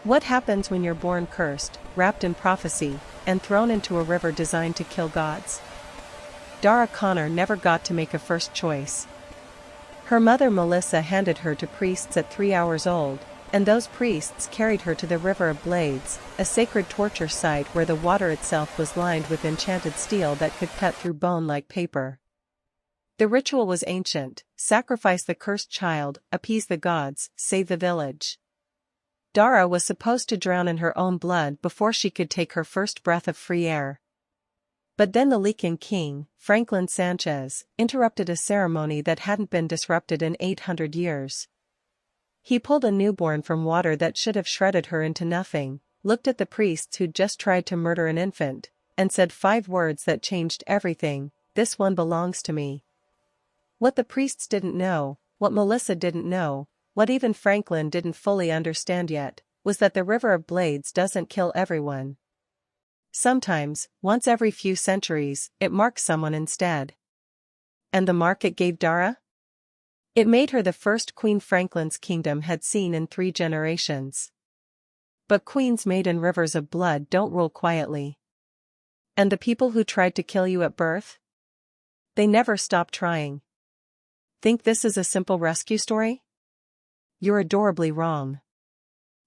What happens when you're born cursed, wrapped in prophecy, and thrown into a river designed to kill gods? Dara Connor never got to make a first choice. Her mother Melissa handed her to priests at 3 hours old, and those priests carried her to the River of Blades, a sacred torture site where the water itself was lined with enchanted steel that could cut through bone like paper. The ritual was ancient: sacrifice the cursed child, appease the gods, save the village. Dara was supposed to drown in her own blood before she could take her first breath of free air. But then the Lycan king, Franklin Sanchez, interrupted a ceremony that hadn't been disrupted in 800 years. He pulled a newborn from water that should have shredded her into nothing, looked at the priests who'd just tried to murder an infant, and said 5 words that changed everything: "This one belongs to me." What the priests didn't know, what Melissa didn't know, what even Franklin didn't fully understand yet, was that the River of Blades doesn't kill everyone. Sometimes, once every few centuries, it marks someone instead. And the mark it gave Dara? It made her the first queen Franklin's kingdom had seen in 3 generations. But queens made in rivers of blood don't rule quietly. And the people who tried to kill you at birth? They never stop trying. Think this is a simple rescue story? You're adorably wrong.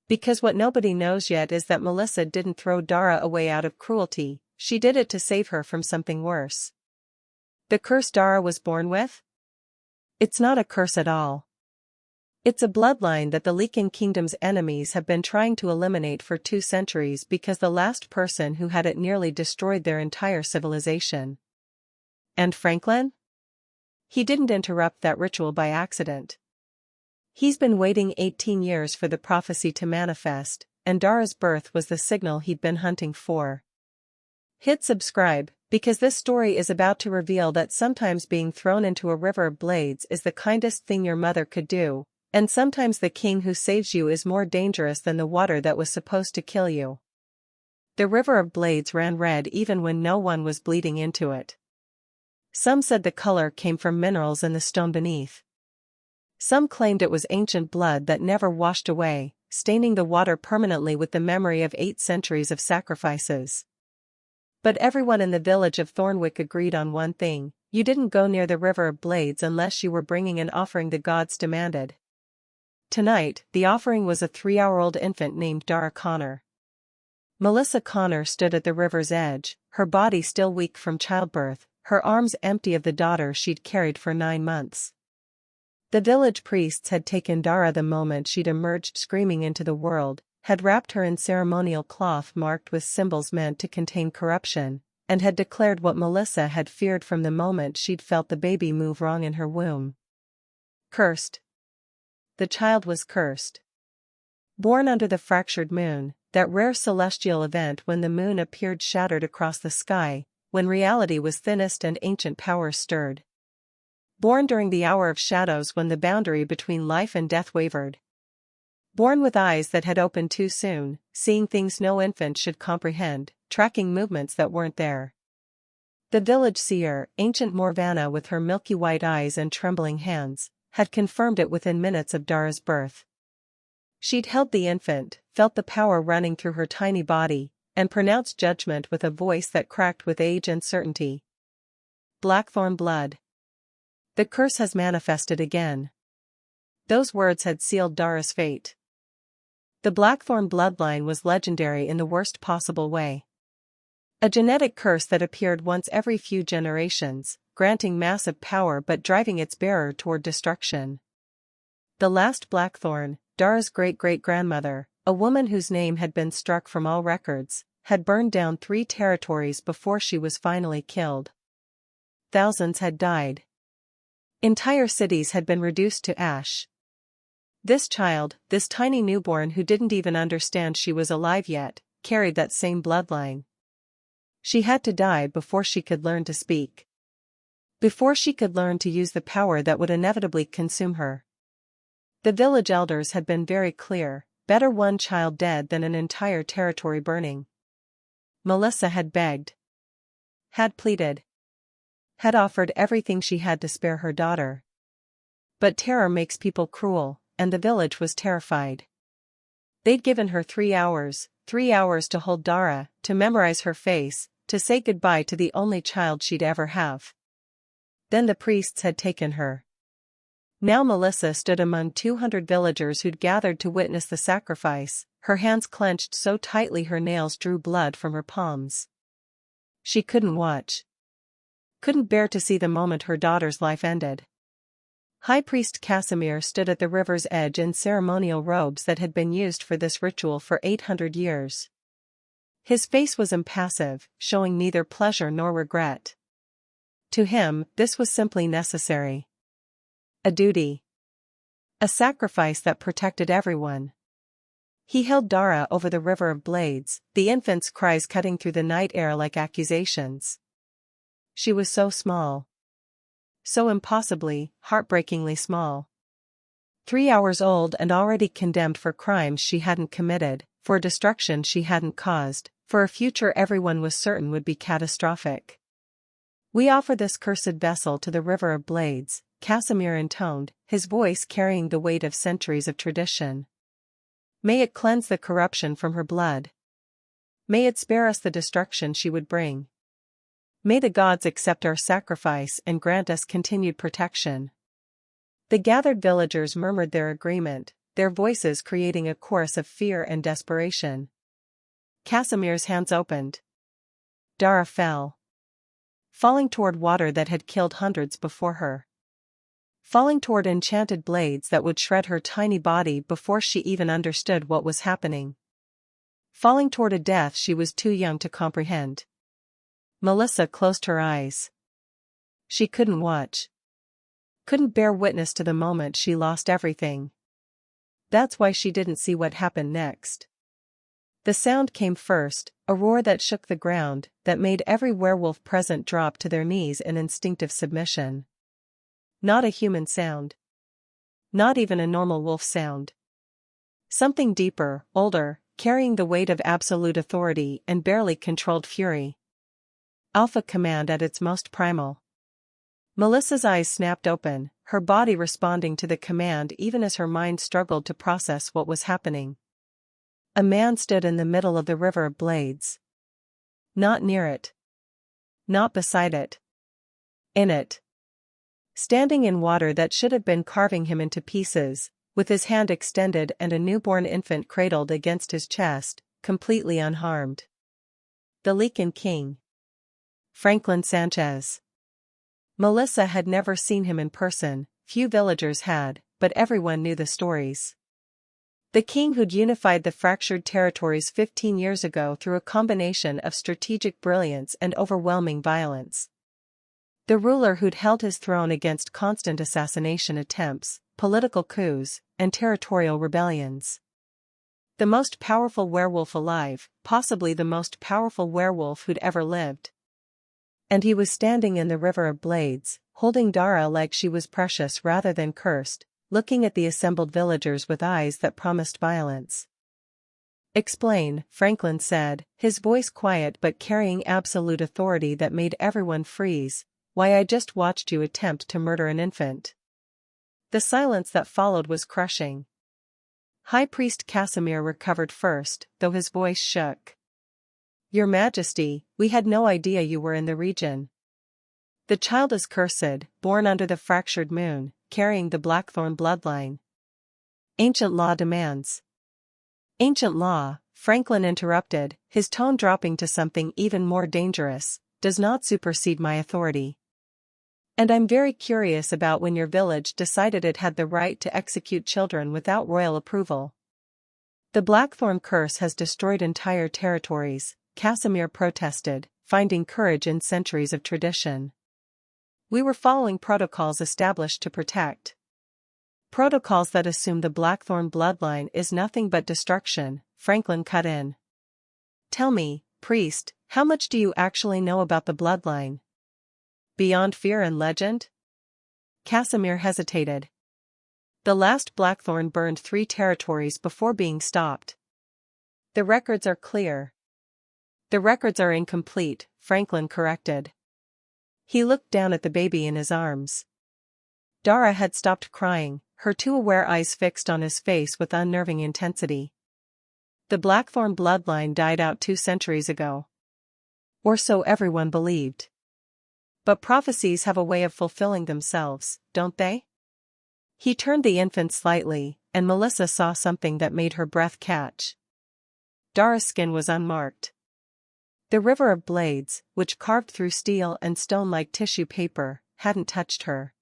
Because what nobody knows yet is that Melissa didn't throw Dara away out of cruelty, she did it to save her from something worse. The curse Dara was born with? It's not a curse at all. It's a bloodline that the Lycan kingdom's enemies have been trying to eliminate for 2 centuries because the last person who had it nearly destroyed their entire civilization. And Franklin? He didn't interrupt that ritual by accident. He's been waiting 18 years for the prophecy to manifest, and Dara's birth was the signal he'd been hunting for. Hit subscribe, because this story is about to reveal that sometimes being thrown into a river of blades is the kindest thing your mother could do, and sometimes the king who saves you is more dangerous than the water that was supposed to kill you. The river of blades ran red even when no one was bleeding into it. Some said the color came from minerals in the stone beneath. Some claimed it was ancient blood that never washed away, staining the water permanently with the memory of 8 centuries of sacrifices. But everyone in the village of Thornwick agreed on one thing: you didn't go near the River of Blades unless you were bringing an offering the gods demanded. Tonight, the offering was a 3-hour-old infant named Dara Connor. Melissa Connor stood at the river's edge, her body still weak from childbirth, her arms empty of the daughter she'd carried for 9 months. The village priests had taken Dara the moment she'd emerged screaming into the world, had wrapped her in ceremonial cloth marked with symbols meant to contain corruption, and had declared what Melissa had feared from the moment she'd felt the baby move wrong in her womb. Cursed. The child was cursed. Born under the fractured moon, that rare celestial event when the moon appeared shattered across the sky, when reality was thinnest and ancient power stirred. Born during the hour of shadows when the boundary between life and death wavered. Born with eyes that had opened too soon, seeing things no infant should comprehend, tracking movements that weren't there. The village seer, ancient Morvana with her milky white eyes and trembling hands, had confirmed it within minutes of Dara's birth. She'd held the infant, felt the power running through her tiny body, and pronounced judgment with a voice that cracked with age and certainty. Blackthorn blood. The curse has manifested again. Those words had sealed Dara's fate. The Blackthorn bloodline was legendary in the worst possible way. A genetic curse that appeared once every few generations, granting massive power but driving its bearer toward destruction. The last Blackthorn, Dara's great-great-grandmother, a woman whose name had been struck from all records, had burned down 3 territories before she was finally killed. Thousands had died. Entire cities had been reduced to ash. This child, this tiny newborn who didn't even understand she was alive yet, carried that same bloodline. She had to die before she could learn to speak. Before she could learn to use the power that would inevitably consume her. The village elders had been very clear: better one child dead than an entire territory burning. Melissa had begged. Had pleaded. Had offered everything she had to spare her daughter. But terror makes people cruel, and the village was terrified. They'd given her 3 hours to hold Dara, to memorize her face, to say goodbye to the only child she'd ever have. Then the priests had taken her. Now Melissa stood among 200 villagers who'd gathered to witness the sacrifice, her hands clenched so tightly her nails drew blood from her palms. She couldn't watch. Couldn't bear to see the moment her daughter's life ended. High Priest Casimir stood at the river's edge in ceremonial robes that had been used for this ritual for 800 years. His face was impassive, showing neither pleasure nor regret. To him, this was simply necessary. A duty. A sacrifice that protected everyone. He held Dara over the river of blades, the infant's cries cutting through the night air like accusations. She was so small. So impossibly, heartbreakingly small. 3 hours old and already condemned for crimes she hadn't committed, for destruction she hadn't caused, for a future everyone was certain would be catastrophic. We offer this cursed vessel to the river of blades, Casimir intoned, his voice carrying the weight of centuries of tradition. May it cleanse the corruption from her blood. May it spare us the destruction she would bring. May the gods accept our sacrifice and grant us continued protection. The gathered villagers murmured their agreement, their voices creating a chorus of fear and desperation. Casimir's hands opened. Dara fell. Falling toward water that had killed hundreds before her. Falling toward enchanted blades that would shred her tiny body before she even understood what was happening. Falling toward a death she was too young to comprehend. Melissa closed her eyes. She couldn't watch. Couldn't bear witness to the moment she lost everything. That's why she didn't see what happened next. The sound came first, a roar that shook the ground, that made every werewolf present drop to their knees in instinctive submission. Not a human sound. Not even a normal wolf sound. Something deeper, older, carrying the weight of absolute authority and barely controlled fury. Alpha command at its most primal. Melissa's eyes snapped open, her body responding to the command even as her mind struggled to process what was happening. A man stood in the middle of the river of blades. Not near it. Not beside it. In it. Standing in water that should have been carving him into pieces, with his hand extended and a newborn infant cradled against his chest, completely unharmed. The Lycan King. Franklin Sanchez. Melissa had never seen him in person, few villagers had, but everyone knew the stories. The king who'd unified the fractured territories 15 years ago through a combination of strategic brilliance and overwhelming violence. The ruler who'd held his throne against constant assassination attempts, political coups, and territorial rebellions. The most powerful werewolf alive, possibly the most powerful werewolf who'd ever lived. And he was standing in the river of blades, holding Dara like she was precious rather than cursed, looking at the assembled villagers with eyes that promised violence. Explain, Franklin said, his voice quiet but carrying absolute authority that made everyone freeze, why I just watched you attempt to murder an infant. The silence that followed was crushing. High Priest Casimir recovered first, though his voice shook. Your Majesty, we had no idea you were in the region. The child is cursed, born under the fractured moon, carrying the Blackthorn bloodline. Ancient law demands. Ancient law, Franklin interrupted, his tone dropping to something even more dangerous, does not supersede my authority. And I'm very curious about when your village decided it had the right to execute children without royal approval. The Blackthorn curse has destroyed entire territories, Casimir protested, finding courage in centuries of tradition. We were following protocols established to protect. Protocols that assume the Blackthorn bloodline is nothing but destruction, Franklin cut in. Tell me, priest, how much do you actually know about the bloodline? Beyond fear and legend? Casimir hesitated. The last Blackthorn burned 3 territories before being stopped. The records are clear. The records are incomplete, Franklin corrected. He looked down at the baby in his arms. Dara had stopped crying, her 2 aware eyes fixed on his face with unnerving intensity. The Blackthorn bloodline died out 2 centuries ago. Or so everyone believed. But prophecies have a way of fulfilling themselves, don't they? He turned the infant slightly, and Melissa saw something that made her breath catch. Dara's skin was unmarked. The river of blades, which carved through steel and stone like tissue paper, hadn't touched her.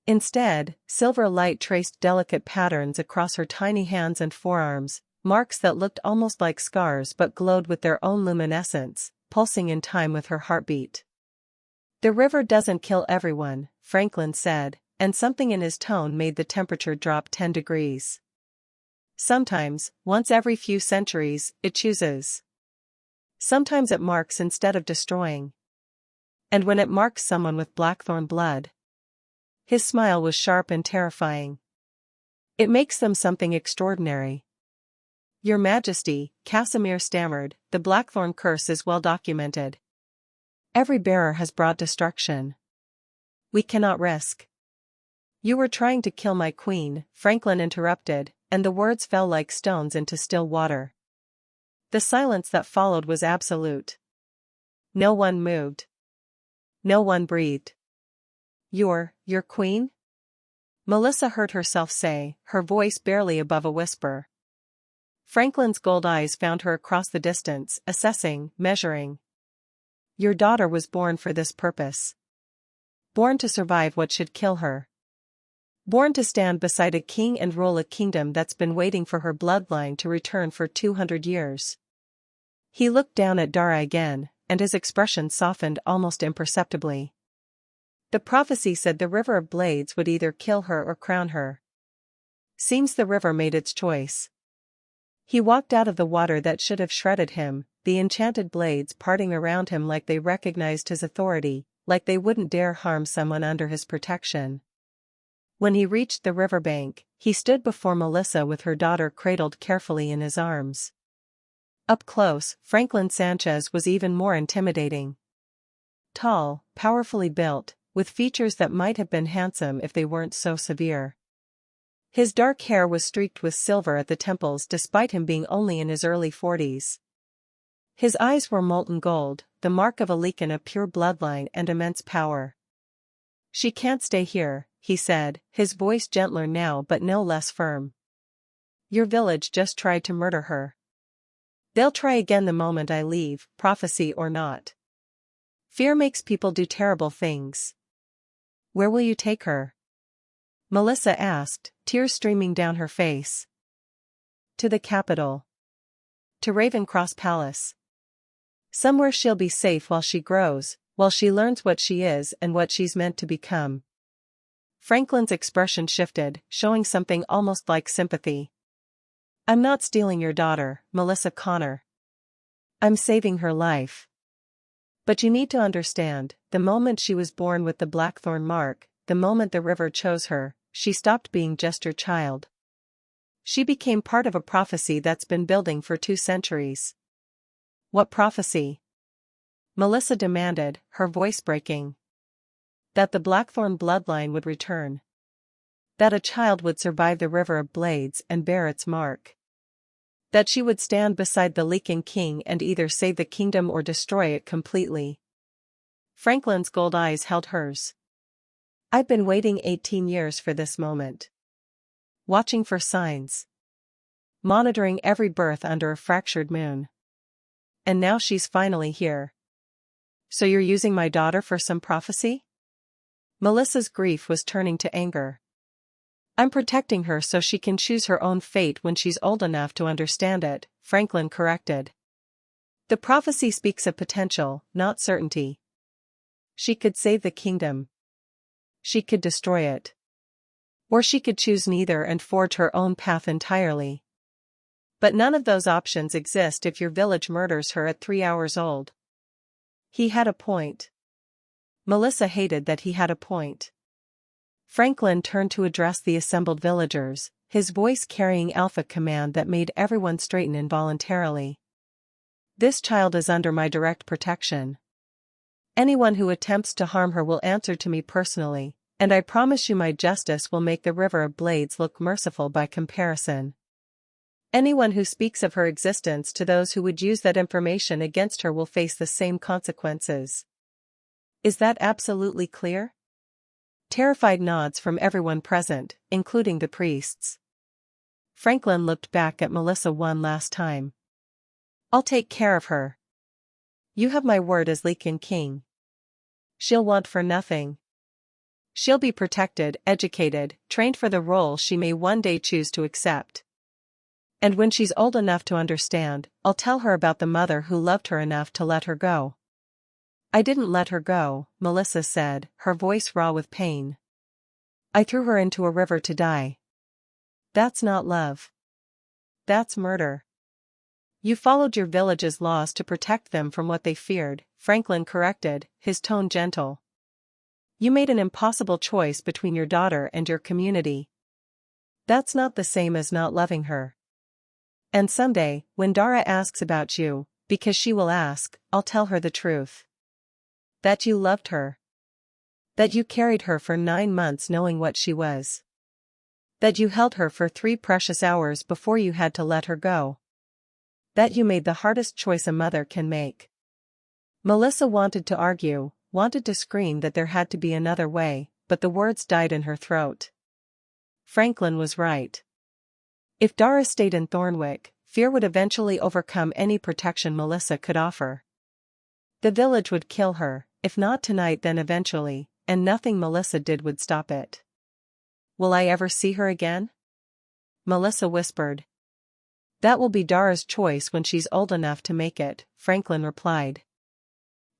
Instead, silver light traced delicate patterns across her tiny hands and forearms, marks that looked almost like scars but glowed with their own luminescence, pulsing in time with her heartbeat. "The river doesn't kill everyone," Franklin said, and something in his tone made the temperature drop 10 degrees. "Sometimes, once every few centuries, it chooses. Sometimes it marks instead of destroying. And when it marks someone with Blackthorn blood..." His smile was sharp and terrifying. "It makes them something extraordinary." "Your Majesty," Casimir stammered, "the Blackthorn curse is well documented. Every bearer has brought destruction. We cannot risk." "You were trying to kill my queen," Franklin interrupted, and the words fell like stones into still water. The silence that followed was absolute. No one moved. No one breathed. Your queen?" Melissa heard herself say, her voice barely above a whisper. Franklin's gold eyes found her across the distance, assessing, measuring. "Your daughter was born for this purpose. Born to survive what should kill her. Born to stand beside a king and rule a kingdom that's been waiting for her bloodline to return for 200 years. He looked down at Dara again, and his expression softened almost imperceptibly. "The prophecy said the River of Blades would either kill her or crown her. Seems the river made its choice." He walked out of the water that should have shredded him, the enchanted blades parting around him like they recognized his authority, like they wouldn't dare harm someone under his protection. When he reached the riverbank, he stood before Melissa with her daughter cradled carefully in his arms. Up close, Franklin Sanchez was even more intimidating. Tall, powerfully built, with features that might have been handsome if they weren't so severe. His dark hair was streaked with silver at the temples despite him being only in his early 40s. His eyes were molten gold, the mark of a Lycan of pure bloodline and immense power. "She can't stay here," he said, his voice gentler now but no less firm. "Your village just tried to murder her. They'll try again the moment I leave, prophecy or not. Fear makes people do terrible things. Where will you take her?" Melissa asked, tears streaming down her face. "To the capital. To Ravencross Palace. Somewhere she'll be safe while she grows, while she learns what she is and what she's meant to become." Franklin's expression shifted, showing something almost like sympathy. "I'm not stealing your daughter, Melissa Connor. I'm saving her life. But you need to understand, the moment she was born with the Blackthorn mark, the moment the river chose her, she stopped being just your child. She became part of a prophecy that's been building for 2 centuries. "What prophecy?" Melissa demanded, her voice breaking. "That the Blackthorn bloodline would return. That a child would survive the River of Blades and bear its mark. That she would stand beside the Lycan king and either save the kingdom or destroy it completely." Franklin's gold eyes held hers. "I've been waiting 18 years for this moment. Watching for signs. Monitoring every birth under a fractured moon. And now she's finally here. So you're using my daughter for some prophecy?" Melissa's grief was turning to anger. "I'm protecting her so she can choose her own fate when she's old enough to understand it," Franklin corrected. "The prophecy speaks of potential, not certainty. She could save the kingdom. She could destroy it. Or she could choose neither and forge her own path entirely. But none of those options exist if your village murders her at 3 hours old." He had a point. Melissa hated that he had a point. Franklin turned to address the assembled villagers, his voice carrying alpha command that made everyone straighten involuntarily. "This child is under my direct protection. Anyone who attempts to harm her will answer to me personally, and I promise you my justice will make the River of Blades look merciful by comparison." Anyone who speaks of her existence to those who would use that information against her will face the same consequences. Is that absolutely clear? Terrified nods from everyone present, including the priests. Franklin looked back at Melissa one last time. I'll take care of her. You have my word as Lycan king. She'll want for nothing. She'll be protected, educated, trained for the role she may one day choose to accept. And when she's old enough to understand, I'll tell her about the mother who loved her enough to let her go. I didn't let her go, Melissa said, her voice raw with pain. I threw her into a river to die. That's not love. That's murder. You followed your village's laws to protect them from what they feared, Franklin corrected, his tone gentle. You made an impossible choice between your daughter and your community. That's not the same as not loving her. And someday, when Dara asks about you, because she will ask, I'll tell her the truth. That you loved her. That you carried her for 9 months knowing what she was. That you held her for 3 precious hours before you had to let her go. That you made the hardest choice a mother can make. Melissa wanted to argue, wanted to scream that there had to be another way, but the words died in her throat. Franklin was right. If Dara stayed in Thornwick, fear would eventually overcome any protection Melissa could offer. The village would kill her, if not tonight then eventually, and nothing Melissa did would stop it. Will I ever see her again? Melissa whispered. That will be Dara's choice when she's old enough to make it, Franklin replied.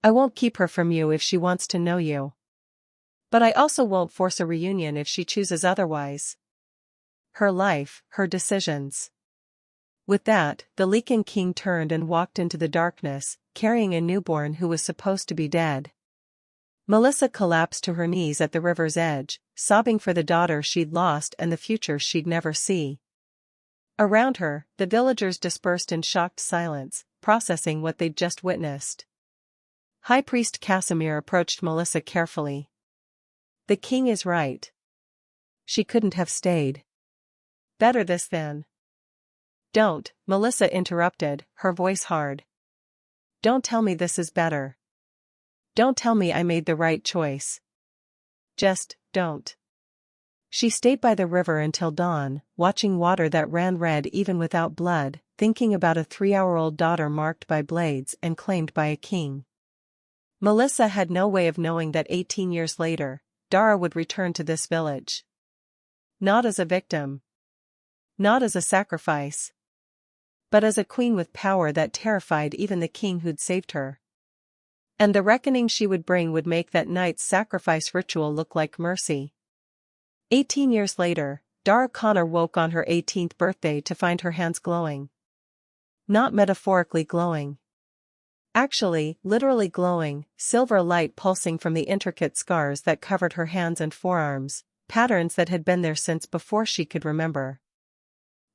I won't keep her from you if she wants to know you. But I also won't force a reunion if she chooses otherwise. Her life, her decisions. With that, the Lycan king turned and walked into the darkness, carrying a newborn who was supposed to be dead. Melissa collapsed to her knees at the river's edge, sobbing for the daughter she'd lost and the future she'd never see. Around her, the villagers dispersed in shocked silence, processing what they'd just witnessed. High Priest Casimir approached Melissa carefully. The king is right. She couldn't have stayed. Better this than. Don't, Melissa interrupted, her voice hard. Don't tell me this is better. Don't tell me I made the right choice. Just, don't. She stayed by the river until dawn, watching water that ran red even without blood, thinking about a 3-hour-old daughter marked by blades and claimed by a king. Melissa had no way of knowing that 18 years later, Dara would return to this village. Not as a victim. Not as a sacrifice. But as a queen with power that terrified even the king who'd saved her. And the reckoning she would bring would make that night's sacrifice ritual look like mercy. 18 years later, Dara Connor woke on her 18th birthday to find her hands glowing. Not metaphorically glowing. Actually, literally glowing, silver light pulsing from the intricate scars that covered her hands and forearms, patterns that had been there since before she could remember.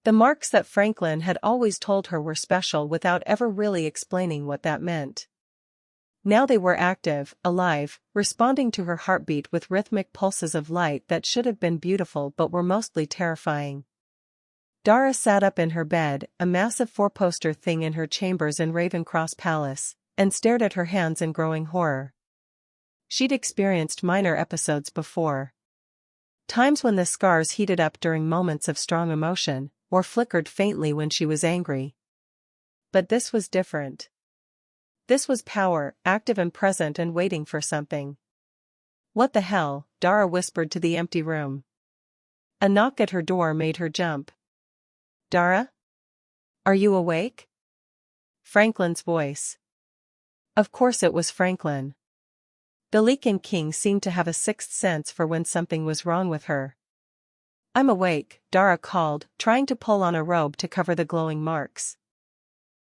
The marks that Franklin had always told her were special without ever really explaining what that meant. Now they were active, alive, responding to her heartbeat with rhythmic pulses of light that should have been beautiful but were mostly terrifying. Dara sat up in her bed, a massive 4-poster thing in her chambers in Ravencross Palace, and stared at her hands in growing horror. She'd experienced minor episodes before. Times when the scars heated up during moments of strong emotion, or flickered faintly when she was angry. But this was different. This was power, active and present and waiting for something. What the hell, Dara whispered to the empty room. A knock at her door made her jump. Dara? Are you awake? Franklin's voice. Of course it was Franklin. The Lycan king seemed to have a sixth sense for when something was wrong with her. I'm awake, Dara called, trying to pull on a robe to cover the glowing marks.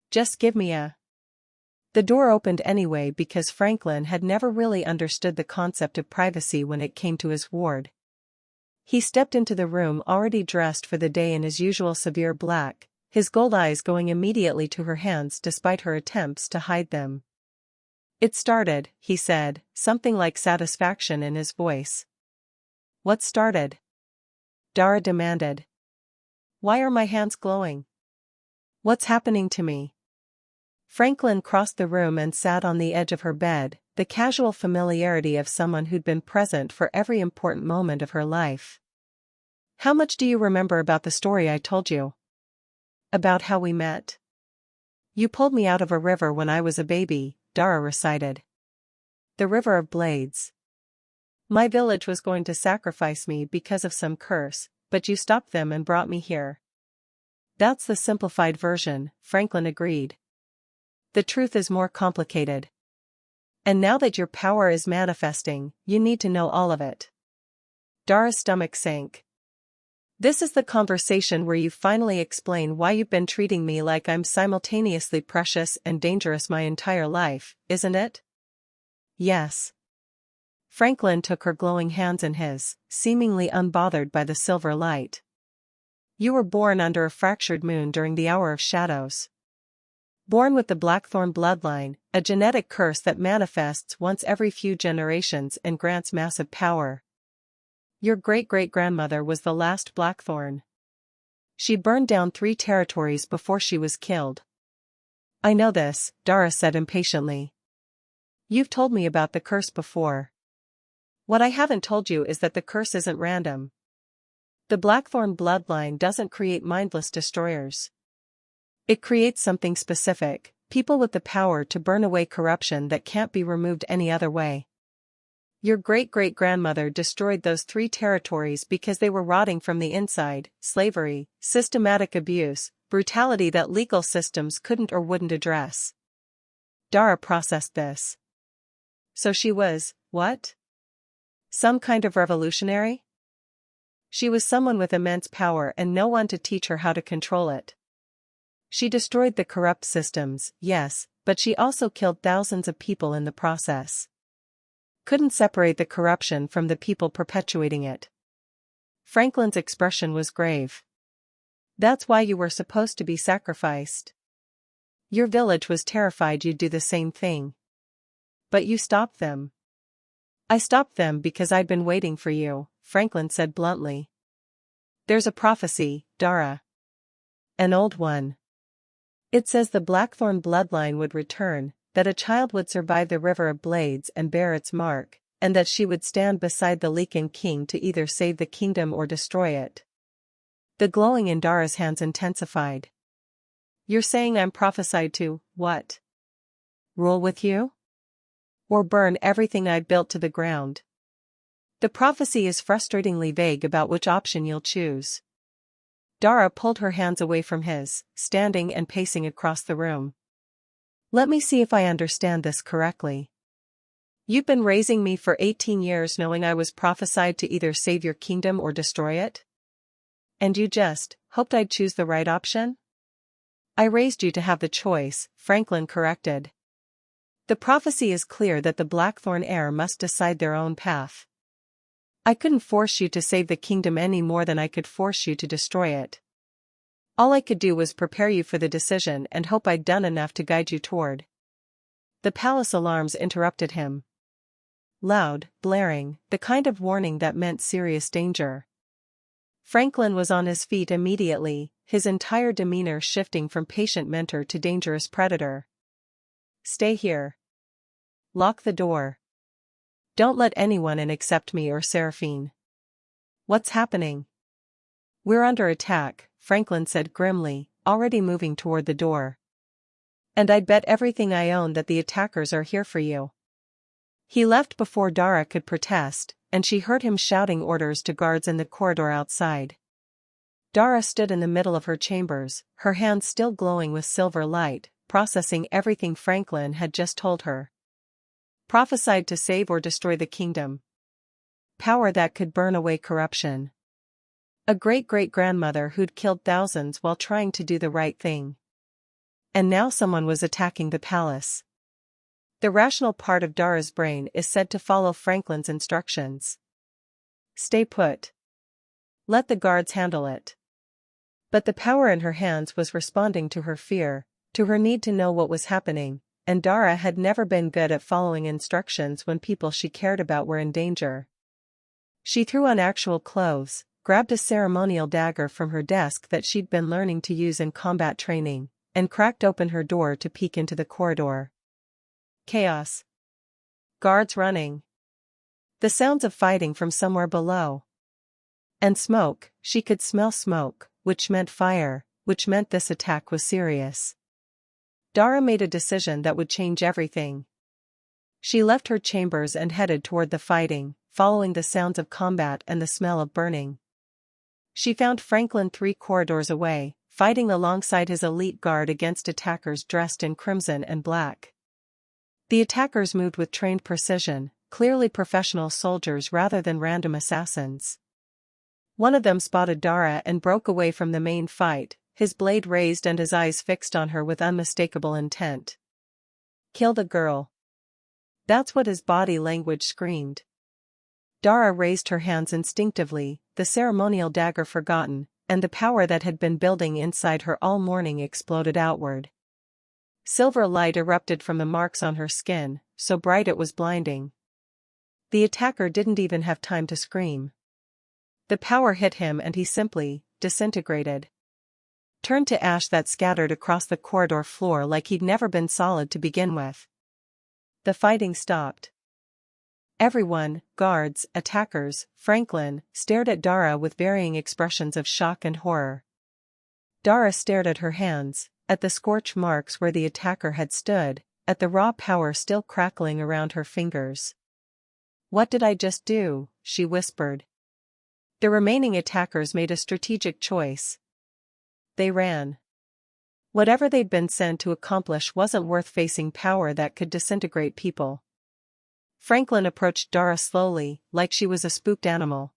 Just give me a... The door opened anyway because Franklin had never really understood the concept of privacy when it came to his ward. He stepped into the room already dressed for the day in his usual severe black, his gold eyes going immediately to her hands despite her attempts to hide them. It started, he said, something like satisfaction in his voice. What started? Dara demanded. Why are my hands glowing? What's happening to me? Franklin crossed the room and sat on the edge of her bed, the casual familiarity of someone who'd been present for every important moment of her life. How much do you remember about the story I told you? About how we met? You pulled me out of a river when I was a baby, Dara recited. The River of Blades. My village was going to sacrifice me because of some curse, but you stopped them and brought me here. That's the simplified version, Franklin agreed. The truth is more complicated. And now that your power is manifesting, you need to know all of it. Dara's stomach sank. This is the conversation where you finally explain why you've been treating me like I'm simultaneously precious and dangerous my entire life, isn't it? Yes. Franklin took her glowing hands in his, seemingly unbothered by the silver light. You were born under a fractured moon during the hour of shadows. Born with the Blackthorn bloodline, a genetic curse that manifests once every few generations and grants massive power. Your great-great-grandmother was the last Blackthorn. She burned down 3 territories before she was killed. I know this, Dara said impatiently. You've told me about the curse before. What I haven't told you is that the curse isn't random. The Blackthorn bloodline doesn't create mindless destroyers. It creates something specific, people with the power to burn away corruption that can't be removed any other way. Your great-great-grandmother destroyed those 3 territories because they were rotting from the inside: slavery, systematic abuse, brutality that legal systems couldn't or wouldn't address. Dara processed this. So she was, what? Some kind of revolutionary? She was someone with immense power and no one to teach her how to control it. She destroyed the corrupt systems, yes, but she also killed thousands of people in the process. Couldn't separate the corruption from the people perpetuating it. Franklin's expression was grave. That's why you were supposed to be sacrificed. Your village was terrified you'd do the same thing. But you stopped them. I stopped them because I'd been waiting for you, Franklin said bluntly. There's a prophecy, Dara. An old one. It says the Blackthorn bloodline would return, that a child would survive the River of Blades and bear its mark, and that she would stand beside the Lycan king to either save the kingdom or destroy it. The glowing in Dara's hands intensified. You're saying I'm prophesied to, what? Rule with you? Or burn everything I've built to the ground? The prophecy is frustratingly vague about which option you'll choose. Dara pulled her hands away from his, standing and pacing across the room. Let me see if I understand this correctly. You've been raising me for 18 years knowing I was prophesied to either save your kingdom or destroy it? And you just hoped I'd choose the right option? I raised you to have the choice, Franklin corrected. The prophecy is clear that the Blackthorn heir must decide their own path. I couldn't force you to save the kingdom any more than I could force you to destroy it. All I could do was prepare you for the decision and hope I'd done enough to guide you toward. The palace alarms interrupted him. Loud, blaring, the kind of warning that meant serious danger. Franklin was on his feet immediately, his entire demeanor shifting from patient mentor to dangerous predator. Stay here. Lock the door. Don't let anyone in except me or Seraphine. What's happening? We're under attack, Franklin said grimly, already moving toward the door. And I'd bet everything I own that the attackers are here for you. He left before Dara could protest, and she heard him shouting orders to guards in the corridor outside. Dara stood in the middle of her chambers, her hands still glowing with silver light, processing everything Franklin had just told her. Prophesied to save or destroy the kingdom. Power that could burn away corruption. A great-great-grandmother who'd killed thousands while trying to do the right thing. And now someone was attacking the palace. The rational part of Dara's brain is said to follow Franklin's instructions. Stay put. Let the guards handle it. But the power in her hands was responding to her fear, to her need to know what was happening, and Dara had never been good at following instructions when people she cared about were in danger. She threw on actual clothes, grabbed a ceremonial dagger from her desk that she'd been learning to use in combat training, and cracked open her door to peek into the corridor. Chaos. Guards running. The sounds of fighting from somewhere below. And smoke, she could smell smoke, which meant fire, which meant this attack was serious. Dara made a decision that would change everything. She left her chambers and headed toward the fighting, following the sounds of combat and the smell of burning. She found Franklin 3 corridors away, fighting alongside his elite guard against attackers dressed in crimson and black. The attackers moved with trained precision, clearly professional soldiers rather than random assassins. One of them spotted Dara and broke away from the main fight, his blade raised and his eyes fixed on her with unmistakable intent. Kill the girl. That's what his body language screamed. Dara raised her hands instinctively, the ceremonial dagger forgotten, and the power that had been building inside her all morning exploded outward. Silver light erupted from the marks on her skin, so bright it was blinding. The attacker didn't even have time to scream. The power hit him and he simply disintegrated. Turned to ash that scattered across the corridor floor like he'd never been solid to begin with. The fighting stopped. Everyone, guards, attackers, Franklin, stared at Dara with varying expressions of shock and horror. Dara stared at her hands, at the scorch marks where the attacker had stood, at the raw power still crackling around her fingers. "What did I just do?" she whispered. The remaining attackers made a strategic choice. They ran. Whatever they'd been sent to accomplish wasn't worth facing power that could disintegrate people. Franklin approached Dara slowly, like she was a spooked animal.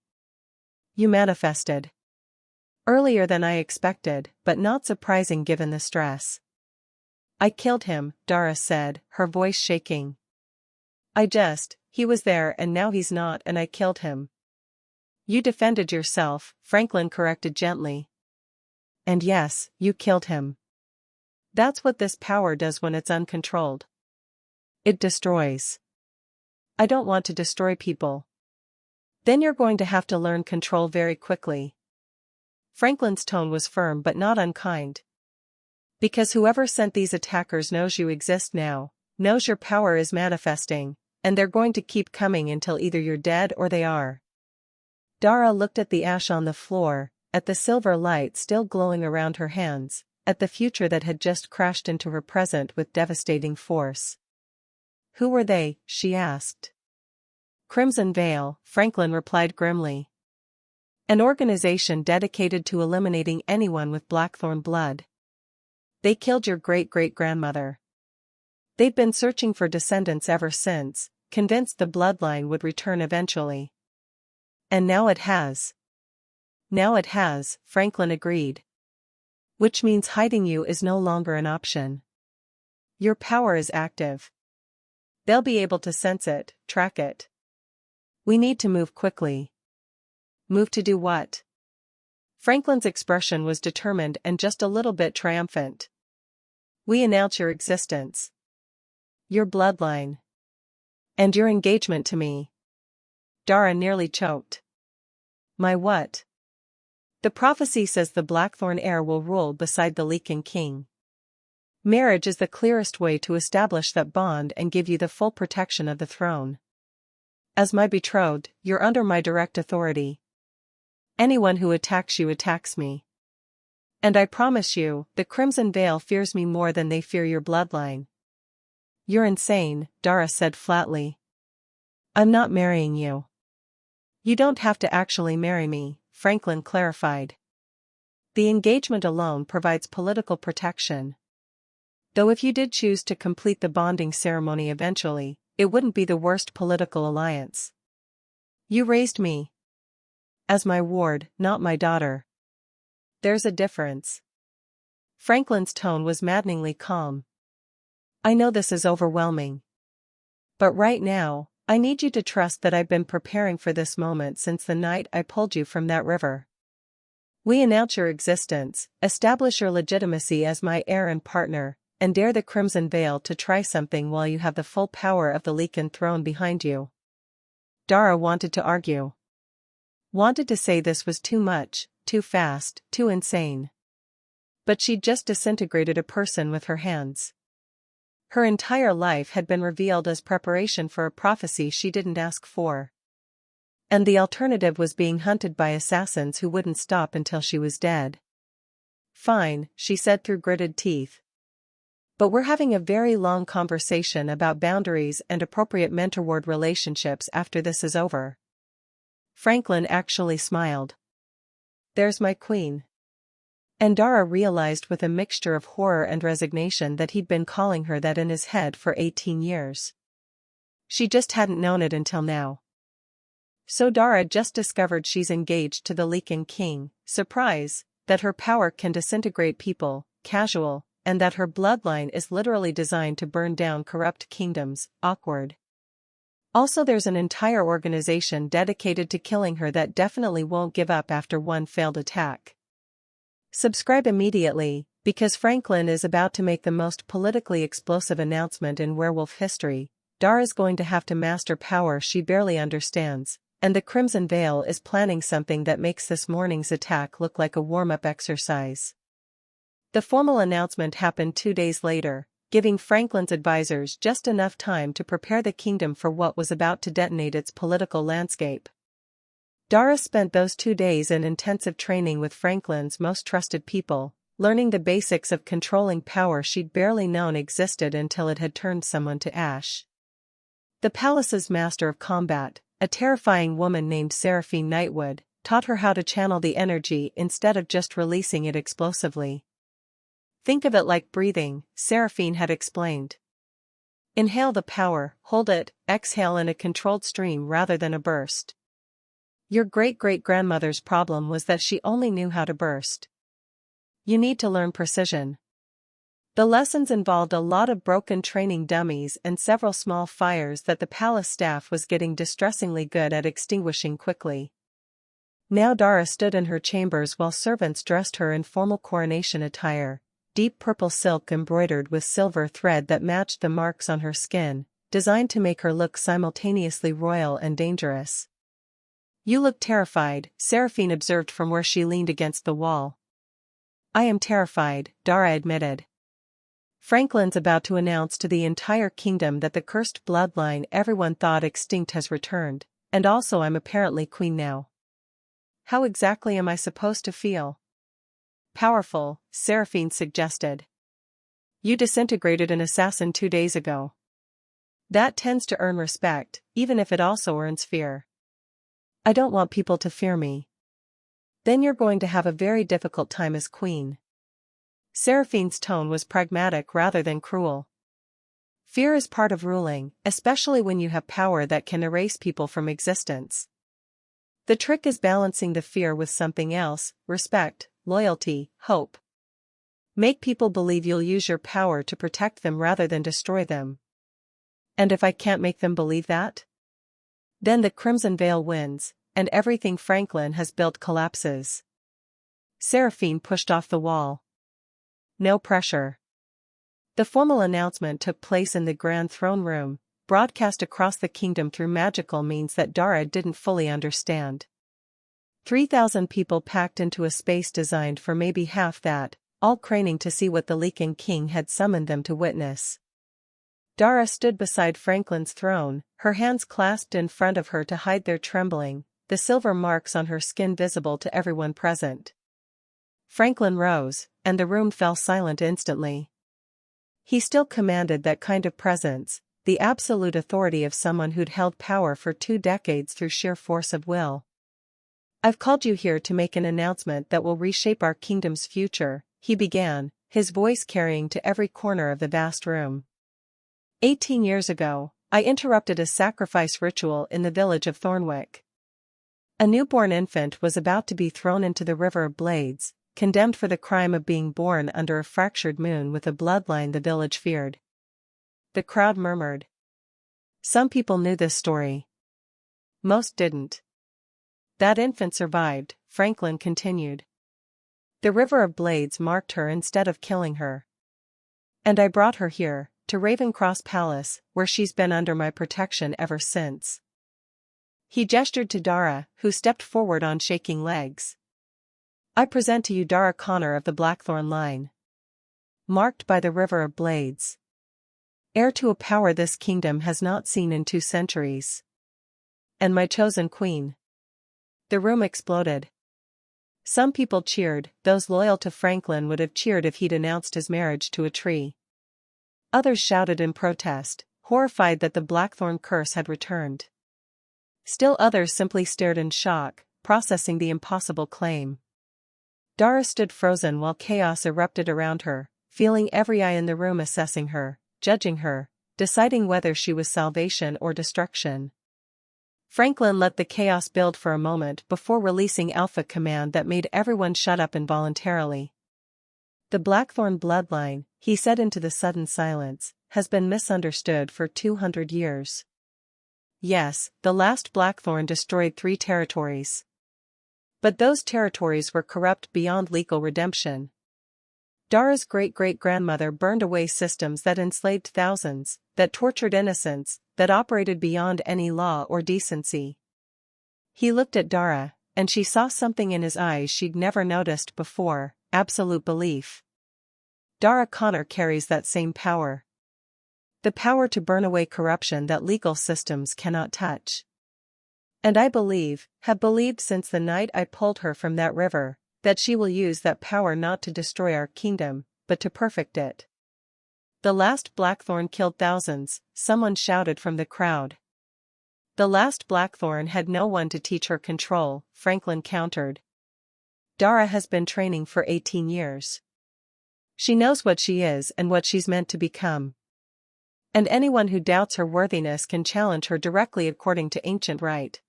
"You manifested. Earlier than I expected, but not surprising given the stress." "I killed him," Dara said, her voice shaking. He was there and now he's not and I killed him." "You defended yourself," Franklin corrected gently. "And yes, you killed him. That's what this power does when it's uncontrolled. It destroys." "I don't want to destroy people." "Then you're going to have to learn control very quickly." Franklin's tone was firm but not unkind. "Because whoever sent these attackers knows you exist now, knows your power is manifesting, and they're going to keep coming until either you're dead or they are." Dara looked at the ash on the floor, at the silver light still glowing around her hands, at the future that had just crashed into her present with devastating force. "Who were they?" she asked. "Crimson Veil," Franklin replied grimly. "An organization dedicated to eliminating anyone with Blackthorn blood. They killed your great-great-grandmother. They'd been searching for descendants ever since, convinced the bloodline would return eventually. And now it has." "Now it has," Franklin agreed. "Which means hiding you is no longer an option. Your power is active. They'll be able to sense it, track it. We need to move quickly." "Move to do what?" Franklin's expression was determined and just a little bit triumphant. "We announce your existence. Your bloodline. And your engagement to me." Dara nearly choked. "My what?" "The prophecy says the Blackthorn heir will rule beside the Lycan king. Marriage is the clearest way to establish that bond and give you the full protection of the throne. As my betrothed, you're under my direct authority. Anyone who attacks you attacks me. And I promise you, the Crimson Veil fears me more than they fear your bloodline." "You're insane," Dara said flatly. "I'm not marrying you." "You don't have to actually marry me," Franklin clarified. "The engagement alone provides political protection. Though if you did choose to complete the bonding ceremony eventually, it wouldn't be the worst political alliance. You raised me as my ward, not my daughter. There's a difference." Franklin's tone was maddeningly calm. "I know this is overwhelming. But right now, I need you to trust that I've been preparing for this moment since the night I pulled you from that river. We announce your existence, establish your legitimacy as my heir and partner, and dare the Crimson Veil to try something while you have the full power of the Lycan throne behind you." Dara wanted to argue. Wanted to say this was too much, too fast, too insane. But she'd just disintegrated a person with her hands. Her entire life had been revealed as preparation for a prophecy she didn't ask for. And the alternative was being hunted by assassins who wouldn't stop until she was dead. "Fine," she said through gritted teeth. "But we're having a very long conversation about boundaries and appropriate mentor-ward relationships after this is over." Franklin actually smiled. "There's my queen." And Dara realized with a mixture of horror and resignation that he'd been calling her that in his head for 18 years. She just hadn't known it until now. So Dara just discovered she's engaged to the Lycan king. Surprise, that her power can disintegrate people, casual, and that her bloodline is literally designed to burn down corrupt kingdoms. Awkward. Also, there's an entire organization dedicated to killing her that definitely won't give up after one failed attack. Subscribe immediately, because Franklin is about to make the most politically explosive announcement in werewolf history. Dara's going to have to master power she barely understands, and the Crimson Veil is planning something that makes this morning's attack look like a warm-up exercise. The formal announcement happened 2 days later, giving Franklin's advisors just enough time to prepare the kingdom for what was about to detonate its political landscape. Dara spent those 2 days in intensive training with Franklin's most trusted people, learning the basics of controlling power she'd barely known existed until it had turned someone to ash. The palace's master of combat, a terrifying woman named Seraphine Nightwood, taught her how to channel the energy instead of just releasing it explosively. "Think of it like breathing," Seraphine had explained. "Inhale the power, hold it, exhale in a controlled stream rather than a burst. Your great-great-grandmother's problem was that she only knew how to burst. You need to learn precision." The lessons involved a lot of broken training dummies and several small fires that the palace staff was getting distressingly good at extinguishing quickly. Now Dara stood in her chambers while servants dressed her in formal coronation attire, deep purple silk embroidered with silver thread that matched the marks on her skin, designed to make her look simultaneously royal and dangerous. "You look terrified," Seraphine observed from where she leaned against the wall. "I am terrified," Dara admitted. "Franklin's about to announce to the entire kingdom that the cursed bloodline everyone thought extinct has returned, and also I'm apparently queen now. How exactly am I supposed to feel?" "Powerful," Seraphine suggested. "You disintegrated an assassin 2 days ago. That tends to earn respect, even if it also earns fear." "I don't want people to fear me." "Then you're going to have a very difficult time as queen." Seraphine's tone was pragmatic rather than cruel. "Fear is part of ruling, especially when you have power that can erase people from existence. The trick is balancing the fear with something else: respect, loyalty, hope. Make people believe you'll use your power to protect them rather than destroy them. And if I can't make them believe that? Then the Crimson Veil wins, and everything Franklin has built collapses." Seraphine pushed off the wall. "No pressure." The formal announcement took place in the Grand Throne Room, broadcast across the kingdom through magical means that Dara didn't fully understand. 3,000 people packed into a space designed for maybe half that, all craning to see what the Lycan king had summoned them to witness. Dara stood beside Franklin's throne, her hands clasped in front of her to hide their trembling, the silver marks on her skin visible to everyone present. Franklin rose, and the room fell silent instantly. He still commanded that kind of presence, the absolute authority of someone who'd held power for 2 decades through sheer force of will. "I've called you here to make an announcement that will reshape our kingdom's future," he began, his voice carrying to every corner of the vast room. 18 years ago, I interrupted a sacrifice ritual in the village of Thornwick. A newborn infant was about to be thrown into the River of Blades, condemned for the crime of being born under a fractured moon with a bloodline the village feared. The crowd murmured. Some people knew this story. Most didn't. That infant survived, Franklin continued. The River of Blades marked her instead of killing her. And I brought her here, to Ravencross Palace, where she's been under my protection ever since. He gestured to Dara, who stepped forward on shaking legs. I present to you Dara Connor of the Blackthorn line. Marked by the River of Blades. Heir to a power this kingdom has not seen in 2 centuries. And my chosen queen. The room exploded. Some people cheered, those loyal to Franklin would have cheered if he'd announced his marriage to a tree. Others shouted in protest, horrified that the Blackthorn curse had returned. Still others simply stared in shock, processing the impossible claim. Dara stood frozen while chaos erupted around her, feeling every eye in the room assessing her, judging her, deciding whether she was salvation or destruction. Franklin let the chaos build for a moment before releasing alpha command that made everyone shut up involuntarily. The Blackthorn bloodline, he said into the sudden silence, has been misunderstood for 200 years. Yes, the last Blackthorn destroyed 3 territories. But those territories were corrupt beyond legal redemption. Dara's great-great-grandmother burned away systems that enslaved thousands, that tortured innocents, that operated beyond any law or decency. He looked at Dara, and she saw something in his eyes she'd never noticed before: absolute belief. Dara Connor carries that same power. The power to burn away corruption that legal systems cannot touch. And I have believed since the night I pulled her from that river, that she will use that power not to destroy our kingdom, but to perfect it. The last Blackthorn killed thousands, someone shouted from the crowd. The last Blackthorn had no one to teach her control, Franklin countered. Dara has been training for 18 years. She knows what she is and what she's meant to become. And anyone who doubts her worthiness can challenge her directly according to ancient right.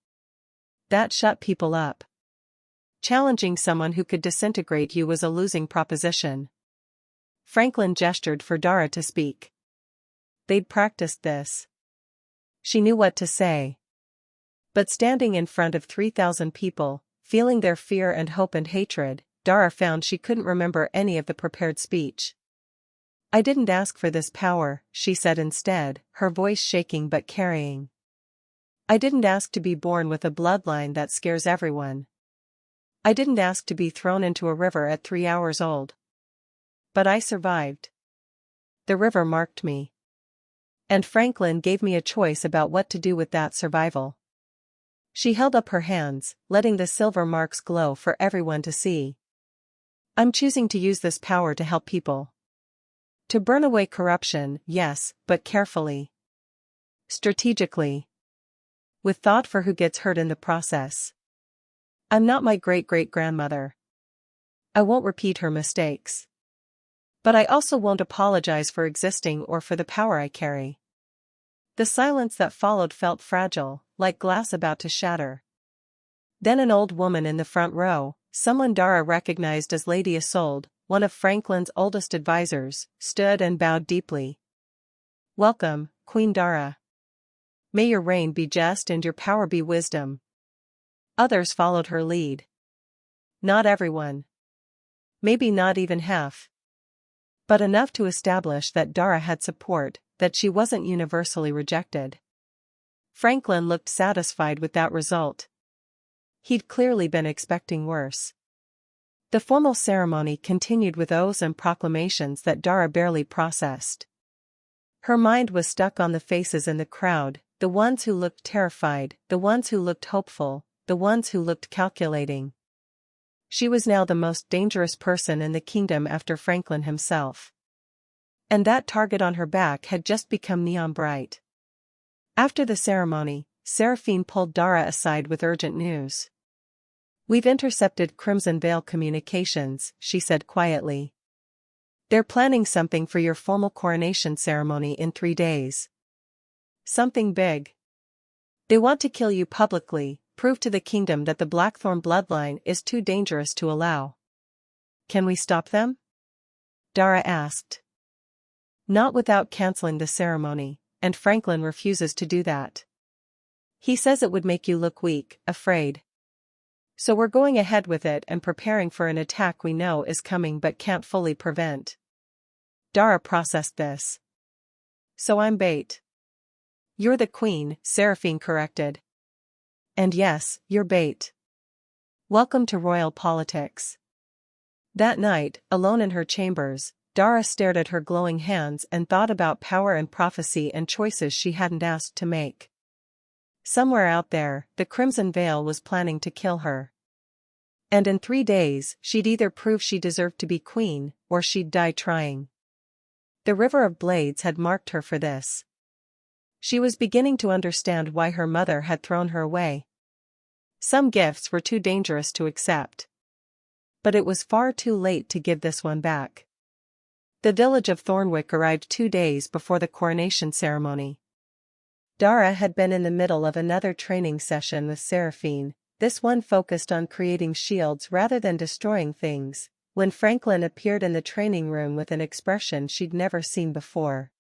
That shut people up. Challenging someone who could disintegrate you was a losing proposition. Franklin gestured for Dara to speak. They'd practiced this. She knew what to say. But standing in front of 3,000 people, feeling their fear and hope and hatred, Dara found she couldn't remember any of the prepared speech. I didn't ask for this power, she said instead, her voice shaking but carrying. I didn't ask to be born with a bloodline that scares everyone. I didn't ask to be thrown into a river at 3 hours old. But I survived. The river marked me. And Franklin gave me a choice about what to do with that survival. She held up her hands, letting the silver marks glow for everyone to see. I'm choosing to use this power to help people. To burn away corruption, yes, but carefully. Strategically. With thought for who gets hurt in the process. I'm not my great-great-grandmother. I won't repeat her mistakes. But I also won't apologize for existing or for the power I carry. The silence that followed felt fragile, like glass about to shatter. Then an old woman in the front row, someone Dara recognized as Lady Isolde, one of Franklin's oldest advisors, stood and bowed deeply. Welcome, Queen Dara. May your reign be just and your power be wisdom. Others followed her lead. Not everyone. Maybe not even half. But enough to establish that Dara had support, that she wasn't universally rejected. Franklin looked satisfied with that result. He'd clearly been expecting worse. The formal ceremony continued with oaths and proclamations that Dara barely processed. Her mind was stuck on the faces in the crowd, the ones who looked terrified, the ones who looked hopeful, the ones who looked calculating. She was now the most dangerous person in the kingdom after Franklin himself. And that target on her back had just become neon bright. After the ceremony, Seraphine pulled Dara aside with urgent news. We've intercepted Crimson Veil communications, she said quietly. They're planning something for your formal coronation ceremony in 3 days. Something big. They want to kill you publicly, prove to the kingdom that the Blackthorn bloodline is too dangerous to allow. Can we stop them? Dara asked. Not without canceling the ceremony, and Franklin refuses to do that. He says it would make you look weak, afraid. So we're going ahead with it and preparing for an attack we know is coming but can't fully prevent. Dara processed this. So I'm bait. You're the queen, Seraphine corrected. And yes, you're bait. Welcome to royal politics. That night, alone in her chambers, Dara stared at her glowing hands and thought about power and prophecy and choices she hadn't asked to make. Somewhere out there, the Crimson Veil was planning to kill her. And in 3 days, she'd either prove she deserved to be queen, or she'd die trying. The River of Blades had marked her for this. She was beginning to understand why her mother had thrown her away. Some gifts were too dangerous to accept. But it was far too late to give this one back. The village of Thornwick arrived 2 days before the coronation ceremony. Dara had been in the middle of another training session with Seraphine, this one focused on creating shields rather than destroying things, when Franklin appeared in the training room with an expression she'd never seen before.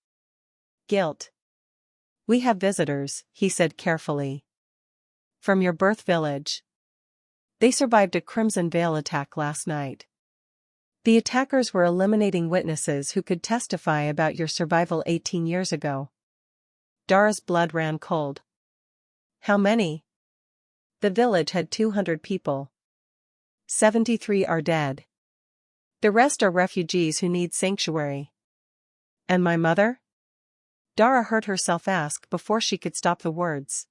Guilt. "We have visitors," he said carefully. "From your birth village. They survived a Crimson Veil attack last night. The attackers were eliminating witnesses who could testify about your survival 18 years ago." Dara's blood ran cold. "How many?" "The village had 200 people. 73 are dead. The rest are refugees who need sanctuary." "And my mother?" Dara heard herself ask before she could stop the words.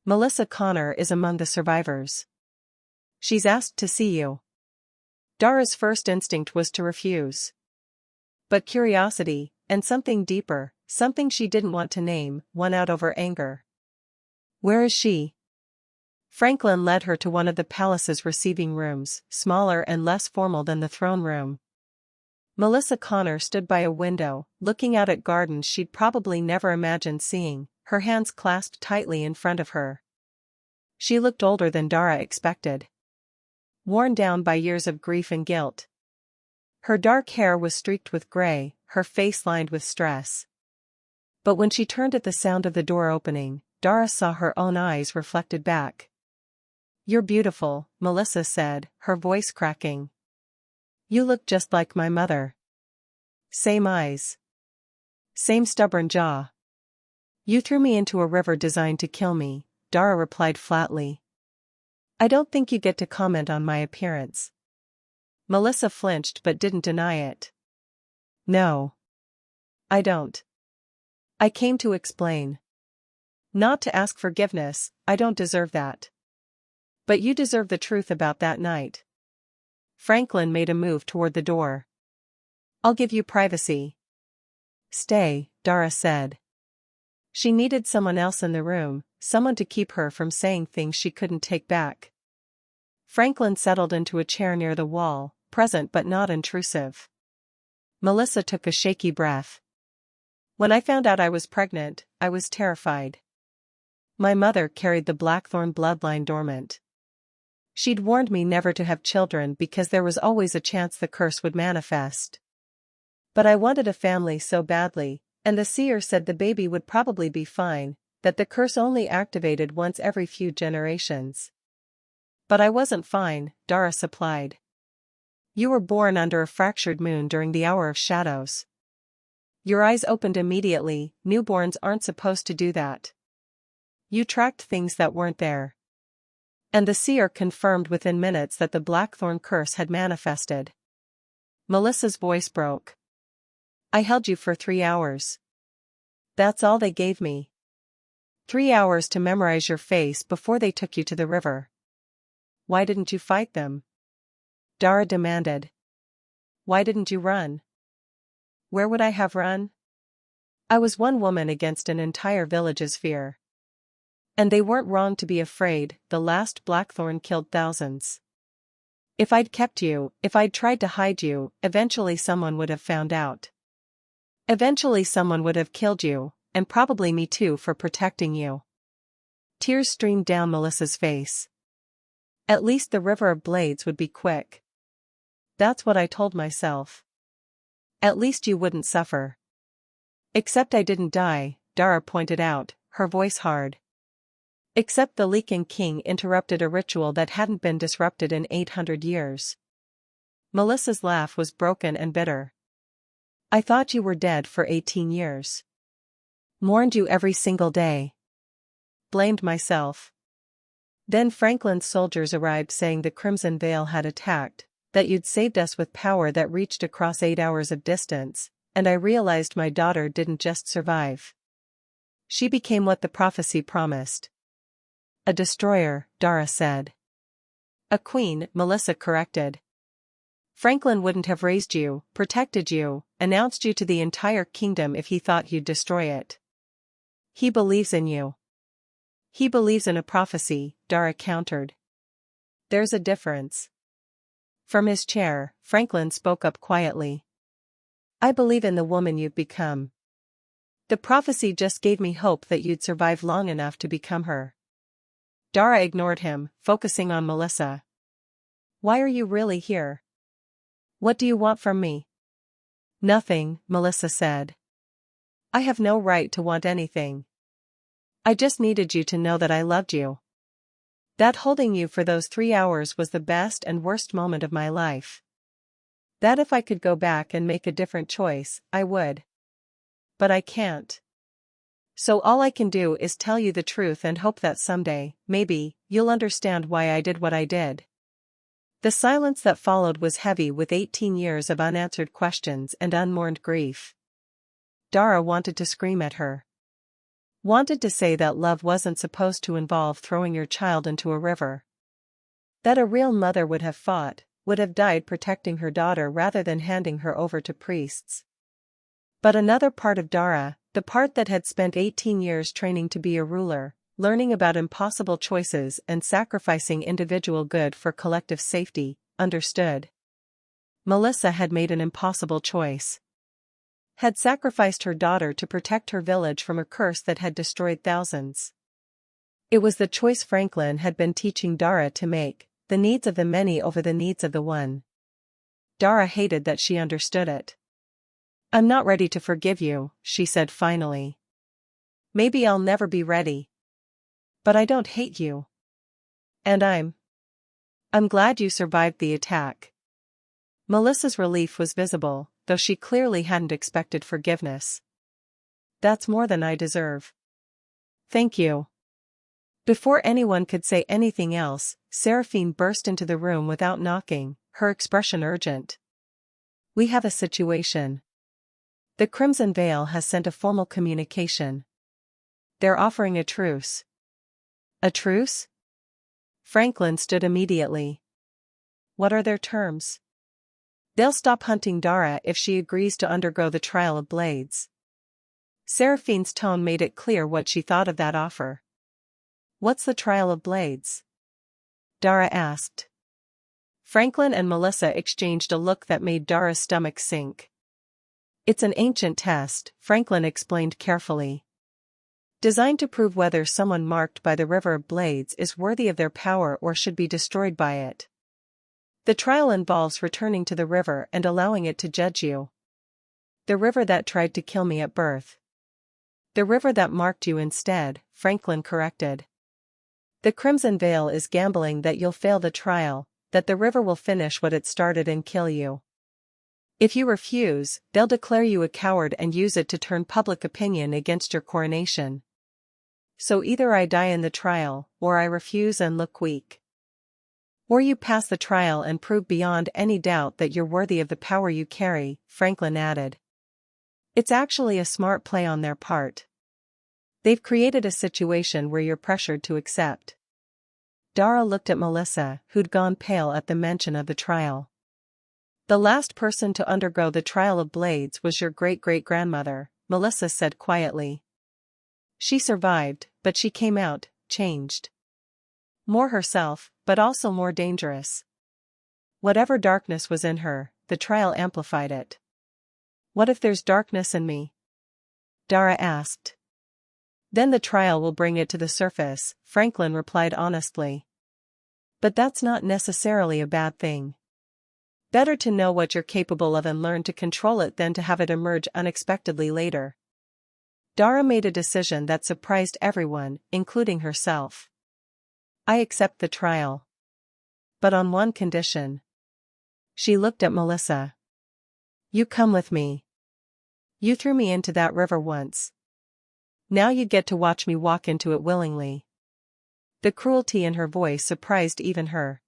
"Melissa Connor is among the survivors. She's asked to see you." Dara's first instinct was to refuse. But curiosity, and something deeper, something she didn't want to name, won out over anger. "Where is she?" Franklin led her to one of the palace's receiving rooms, smaller and less formal than the throne room. Melissa Connor stood by a window, looking out at gardens she'd probably never imagined seeing, her hands clasped tightly in front of her. She looked older than Dara expected. Worn down by years of grief and guilt. Her dark hair was streaked with gray, her face lined with stress. But when she turned at the sound of the door opening, Dara saw her own eyes reflected back. "You're beautiful," Melissa said, her voice cracking. "You look just like my mother. Same eyes. Same stubborn jaw." "You threw me into a river designed to kill me," Dara replied flatly. "I don't think you get to comment on my appearance." Melissa flinched but didn't deny it. "No. I don't. I came to explain. Not to ask forgiveness, I don't deserve that. But you deserve the truth about that night." Franklin made a move toward the door. "I'll give you privacy." "Stay," Dara said. She needed someone else in the room, someone to keep her from saying things she couldn't take back. Franklin settled into a chair near the wall, present but not intrusive. Melissa took a shaky breath. "When I found out I was pregnant, I was terrified. My mother carried the Blackthorn bloodline dormant. She'd warned me never to have children because there was always a chance the curse would manifest. But I wanted a family so badly, and the seer said the baby would probably be fine, that the curse only activated once every few generations. But I wasn't fine," Dara supplied. "You were born under a fractured moon during the hour of shadows. Your eyes opened immediately, newborns aren't supposed to do that. You tracked things that weren't there. And the seer confirmed within minutes that the Blackthorn curse had manifested." Melissa's voice broke. "I held you for 3 hours. That's all they gave me. 3 hours to memorize your face before they took you to the river." "Why didn't you fight them?" Dara demanded. "Why didn't you run?" "Where would I have run? I was one woman against an entire village's fear. And they weren't wrong to be afraid, the last Blackthorn killed thousands. If I'd kept you, if I'd tried to hide you, eventually someone would have found out. Eventually someone would have killed you, and probably me too for protecting you." Tears streamed down Melissa's face. "At least the River of Blades would be quick. That's what I told myself. At least you wouldn't suffer." "Except I didn't die," Dara pointed out, her voice hard. "Except the Lycan king interrupted a ritual that hadn't been disrupted in 800 years. Melissa's laugh was broken and bitter. "I thought you were dead for 18 years. Mourned you every single day. Blamed myself. Then Franklin's soldiers arrived saying the Crimson Veil had attacked, that you'd saved us with power that reached across 8 hours of distance, and I realized my daughter didn't just survive. She became what the prophecy promised. A destroyer, Dara said. A queen, Melissa corrected. Franklin wouldn't have raised you, protected you, announced you to the entire kingdom if he thought you'd destroy it. He believes in you. He believes in a prophecy, Dara countered. There's a difference. From his chair, Franklin spoke up quietly. I believe in the woman you've become. The prophecy just gave me hope that you'd survive long enough to become her. Dara ignored him, focusing on Melissa. Why are you really here? What do you want from me? Nothing, Melissa said. I have no right to want anything. I just needed you to know that I loved you. That holding you for those 3 hours was the best and worst moment of my life. That if I could go back and make a different choice, I would. But I can't. So all I can do is tell you the truth and hope that someday, maybe, you'll understand why I did what I did. The silence that followed was heavy with 18 years of unanswered questions and unmourned grief. Dara wanted to scream at her. Wanted to say that love wasn't supposed to involve throwing your child into a river. That a real mother would have fought, would have died protecting her daughter rather than handing her over to priests. But another part of Dara, the part that had spent 18 years training to be a ruler, learning about impossible choices and sacrificing individual good for collective safety, understood. Melissa had made an impossible choice. Had sacrificed her daughter to protect her village from a curse that had destroyed thousands. It was the choice Franklin had been teaching Dara to make, the needs of the many over the needs of the one. Dara hated that she understood it. I'm not ready to forgive you, she said finally. Maybe I'll never be ready. But I don't hate you. And I'm glad you survived the attack. Melissa's relief was visible, though she clearly hadn't expected forgiveness. That's more than I deserve. Thank you. Before anyone could say anything else, Seraphine burst into the room without knocking, her expression urgent. We have a situation. The Crimson Veil has sent a formal communication. They're offering a truce. A truce? Franklin stood immediately. What are their terms? They'll stop hunting Dara if she agrees to undergo the trial of blades. Seraphine's tone made it clear what she thought of that offer. What's the trial of blades? Dara asked. Franklin and Melissa exchanged a look that made Dara's stomach sink. It's an ancient test, Franklin explained carefully. Designed to prove whether someone marked by the River of Blades is worthy of their power or should be destroyed by it. The trial involves returning to the river and allowing it to judge you. The river that tried to kill me at birth. The river that marked you instead, Franklin corrected. The Crimson Veil is gambling that you'll fail the trial, that the river will finish what it started and kill you. If you refuse, they'll declare you a coward and use it to turn public opinion against your coronation. So either I die in the trial, or I refuse and look weak. Or you pass the trial and prove beyond any doubt that you're worthy of the power you carry, Franklin added. It's actually a smart play on their part. They've created a situation where you're pressured to accept. Dara looked at Melissa, who'd gone pale at the mention of the trial. The last person to undergo the trial of blades was your great-great-grandmother, Melissa said quietly. She survived, but she came out, changed. More herself, but also more dangerous. Whatever darkness was in her, the trial amplified it. What if there's darkness in me? Dara asked. Then the trial will bring it to the surface, Franklin replied honestly. But that's not necessarily a bad thing. Better to know what you're capable of and learn to control it than to have it emerge unexpectedly later. Dara made a decision that surprised everyone, including herself. I accept the trial. But on one condition. She looked at Melissa. You come with me. You threw me into that river once. Now you get to watch me walk into it willingly. The cruelty in her voice surprised even her.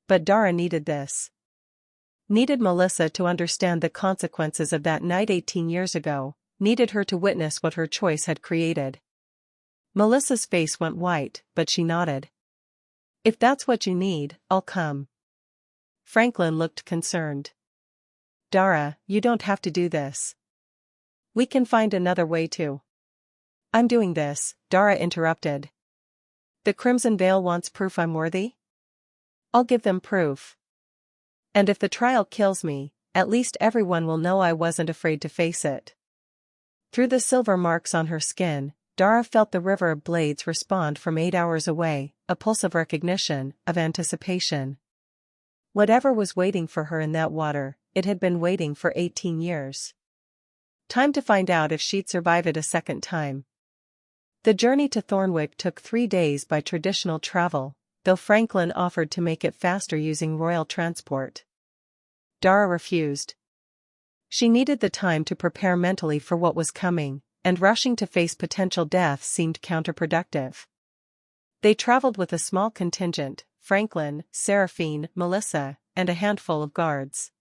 But Dara needed this. Needed Melissa to understand the consequences of that night 18 years ago, needed her to witness what her choice had created. Melissa's face went white, but she nodded. If that's what you need, I'll come. Franklin looked concerned. Dara, you don't have to do this. We can find another way to. I'm doing this, Dara interrupted. The Crimson Veil wants proof I'm worthy? I'll give them proof. And if the trial kills me, at least everyone will know I wasn't afraid to face it. Through the silver marks on her skin, Dara felt the river of blades respond from 8 hours away, a pulse of recognition, of anticipation. Whatever was waiting for her in that water, it had been waiting for 18 years. Time to find out if she'd survive it a second time. The journey to Thornwick took 3 days by traditional travel, though Franklin offered to make it faster using royal transport. Dara refused. She needed the time to prepare mentally for what was coming, and rushing to face potential death seemed counterproductive. They traveled with a small contingent, Franklin, Seraphine, Melissa, and a handful of guards.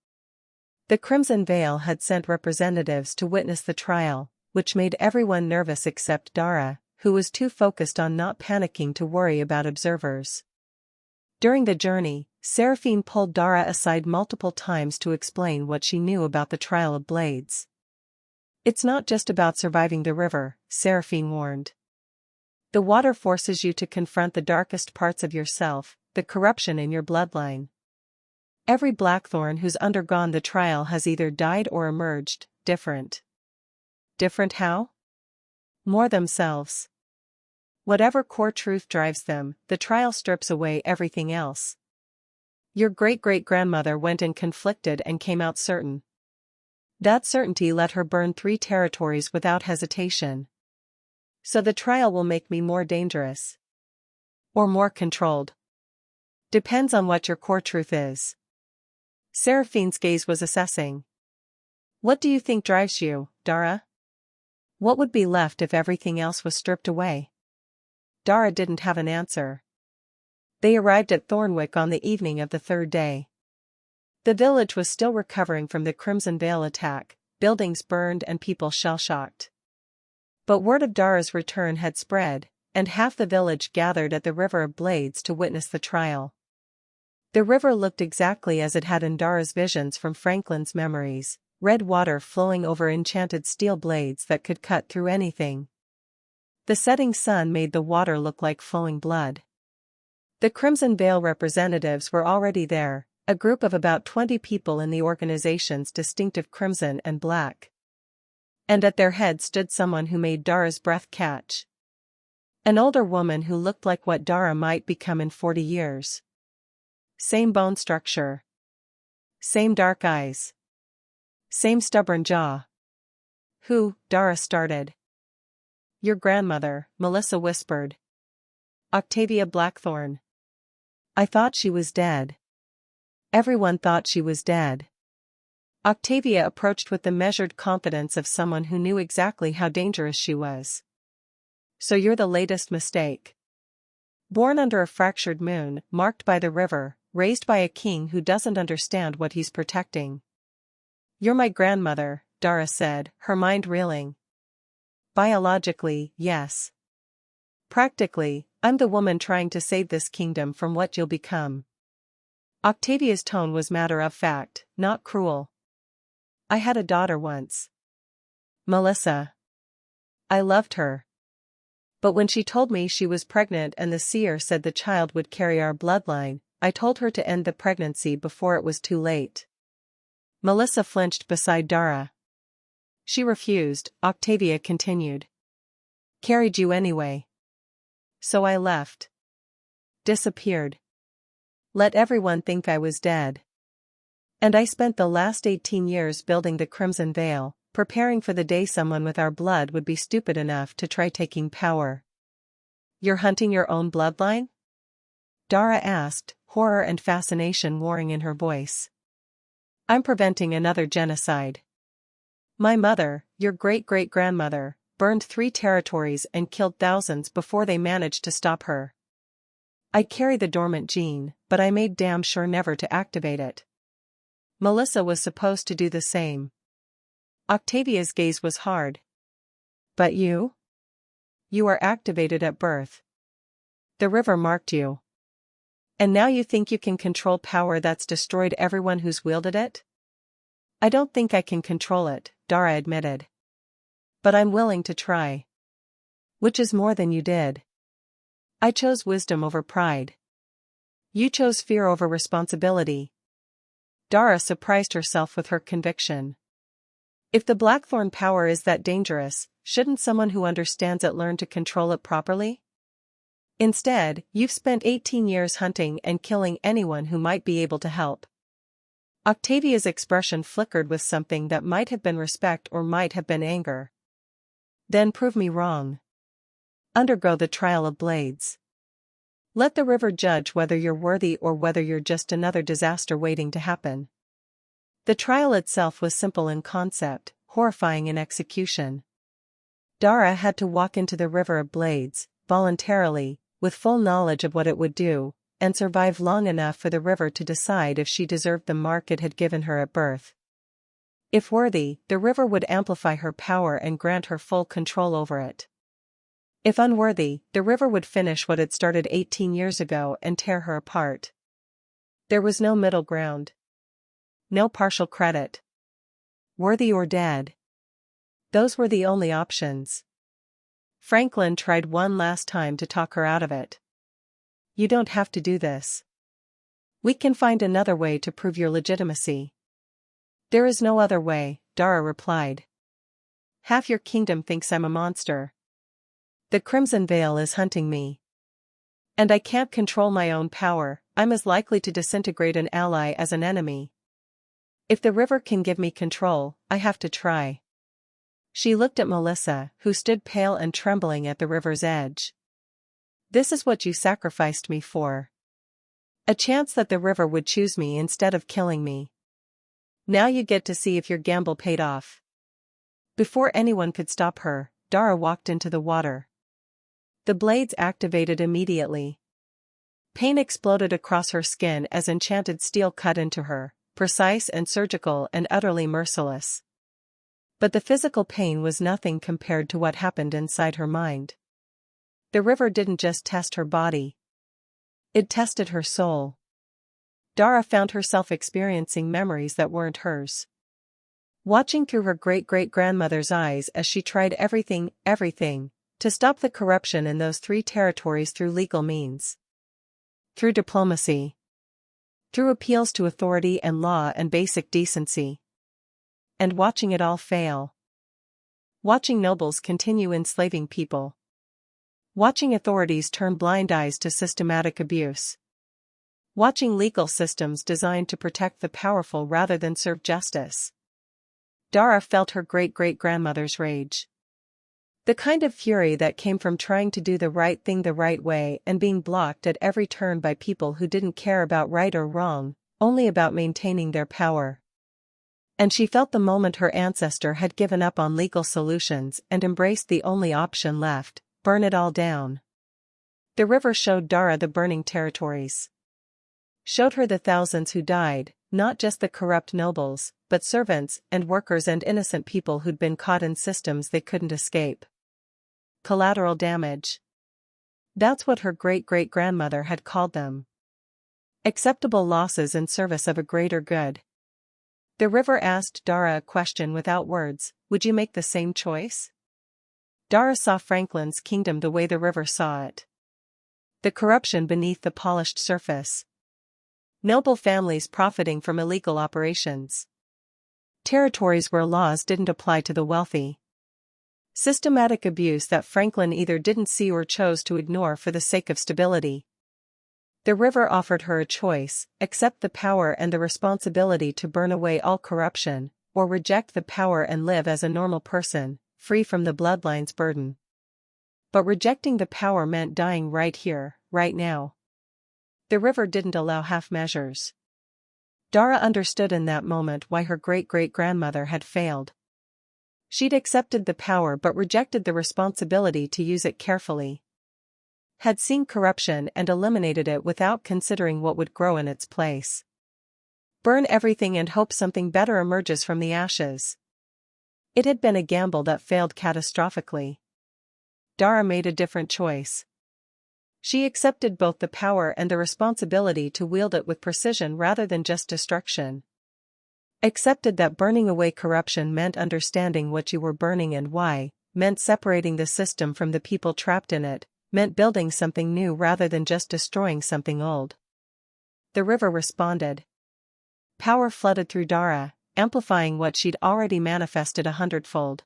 The Crimson Veil had sent representatives to witness the trial, which made everyone nervous except Dara, who was too focused on not panicking to worry about observers. During the journey, Seraphine pulled Dara aside multiple times to explain what she knew about the trial of blades. It's not just about surviving the river, Seraphine warned. The water forces you to confront the darkest parts of yourself, the corruption in your bloodline. Every Blackthorn who's undergone the trial has either died or emerged, different. Different how? More themselves. Whatever core truth drives them, the trial strips away everything else. Your great-great-grandmother went in conflicted and came out certain. That certainty let her burn 3 territories without hesitation. So the trial will make me more dangerous. Or more controlled. Depends on what your core truth is. Seraphine's gaze was assessing. What do you think drives you, Dara? What would be left if everything else was stripped away? Dara didn't have an answer. They arrived at Thornwick on the evening of the 3rd day. The village was still recovering from the Crimson Veil attack, buildings burned and people shell-shocked. But word of Dara's return had spread, and half the village gathered at the River of Blades to witness the trial. The river looked exactly as it had in Dara's visions from Franklin's memories, red water flowing over enchanted steel blades that could cut through anything. The setting sun made the water look like flowing blood. The Crimson Veil representatives were already there, a group of about 20 people in the organization's distinctive crimson and black. And at their head stood someone who made Dara's breath catch. An older woman who looked like what Dara might become in 40 years. Same bone structure. Same dark eyes. Same stubborn jaw. Who? Dara started. Your grandmother, Melissa whispered. Octavia Blackthorn. I thought she was dead. Everyone thought she was dead. Octavia approached with the measured confidence of someone who knew exactly how dangerous she was. So you're the latest mistake. Born under a fractured moon, marked by the river, raised by a king who doesn't understand what he's protecting. You're my grandmother, Dara said, her mind reeling. Biologically, yes. Practically, I'm the woman trying to save this kingdom from what you'll become. Octavia's tone was matter of fact, not cruel. I had a daughter once. Melissa. I loved her. But when she told me she was pregnant and the seer said the child would carry our bloodline, I told her to end the pregnancy before it was too late. Melissa flinched beside Dara. She refused, Octavia continued. Carried you anyway. So I left. Disappeared. Let everyone think I was dead. And I spent the last 18 years building the Crimson Veil, preparing for the day someone with our blood would be stupid enough to try taking power. You're hunting your own bloodline? Dara asked, horror and fascination warring in her voice. I'm preventing another genocide. My mother, your great-great-grandmother, burned 3 territories and killed thousands before they managed to stop her. I carry the dormant gene, but I made damn sure never to activate it. Melissa was supposed to do the same. Octavia's gaze was hard. But you? You are activated at birth. The river marked you. And now you think you can control power that's destroyed everyone who's wielded it? I don't think I can control it, Dara admitted. But I'm willing to try. Which is more than you did. I chose wisdom over pride. You chose fear over responsibility. Dara surprised herself with her conviction. If the Blackthorn power is that dangerous, shouldn't someone who understands it learn to control it properly? Instead, you've spent 18 years hunting and killing anyone who might be able to help. Octavia's expression flickered with something that might have been respect or might have been anger. Then prove me wrong. Undergo the trial of blades. Let the river judge whether you're worthy or whether you're just another disaster waiting to happen. The trial itself was simple in concept, horrifying in execution. Dara had to walk into the river of blades, voluntarily, with full knowledge of what it would do, and survive long enough for the river to decide if she deserved the mark it had given her at birth. If worthy, the river would amplify her power and grant her full control over it. If unworthy, the river would finish what it started 18 years ago and tear her apart. There was no middle ground. No partial credit. Worthy or dead. Those were the only options. Franklin tried one last time to talk her out of it. You don't have to do this. We can find another way to prove your legitimacy. There is no other way, Dara replied. Half your kingdom thinks I'm a monster. The Crimson Veil is hunting me. And I can't control my own power, I'm as likely to disintegrate an ally as an enemy. If the river can give me control, I have to try. She looked at Melissa, who stood pale and trembling at the river's edge. This is what you sacrificed me for. A chance that the river would choose me instead of killing me. Now you get to see if your gamble paid off. Before anyone could stop her, Dara walked into the water. The blades activated immediately. Pain exploded across her skin as enchanted steel cut into her, precise and surgical and utterly merciless. But the physical pain was nothing compared to what happened inside her mind. The river didn't just test her body. It tested her soul. Dara found herself experiencing memories that weren't hers. Watching through her great-great-grandmother's eyes as she tried everything, to stop the corruption in those 3 territories through legal means. Through diplomacy. Through appeals to authority and law and basic decency. And watching it all fail. Watching nobles continue enslaving people. Watching authorities turn blind eyes to systematic abuse. Watching legal systems designed to protect the powerful rather than serve justice. Dara felt her great-great-grandmother's rage. The kind of fury that came from trying to do the right thing the right way and being blocked at every turn by people who didn't care about right or wrong, only about maintaining their power. And she felt the moment her ancestor had given up on legal solutions and embraced the only option left: burn it all down. The river showed Dara the burning territories. Showed her the thousands who died, not just the corrupt nobles, but servants and workers and innocent people who'd been caught in systems they couldn't escape. Collateral damage. That's what her great-great-grandmother had called them. Acceptable losses in service of a greater good. The river asked Dara a question without words: would you make the same choice? Dara saw Franklin's kingdom the way the river saw it. The corruption beneath the polished surface. Noble families profiting from illegal operations. Territories where laws didn't apply to the wealthy. Systematic abuse that Franklin either didn't see or chose to ignore for the sake of stability. The river offered her a choice: accept the power and the responsibility to burn away all corruption, or reject the power and live as a normal person, free from the bloodline's burden. But rejecting the power meant dying right here, right now. The river didn't allow half measures. Dara understood in that moment why her great-great-grandmother had failed. She'd accepted the power but rejected the responsibility to use it carefully. Had seen corruption and eliminated it without considering what would grow in its place. Burn everything and hope something better emerges from the ashes. It had been a gamble that failed catastrophically. Dara made a different choice. She accepted both the power and the responsibility to wield it with precision rather than just destruction. Accepted that burning away corruption meant understanding what you were burning and why, meant separating the system from the people trapped in it, meant building something new rather than just destroying something old. The river responded. Power flooded through Dara, amplifying what she'd already manifested 100-fold.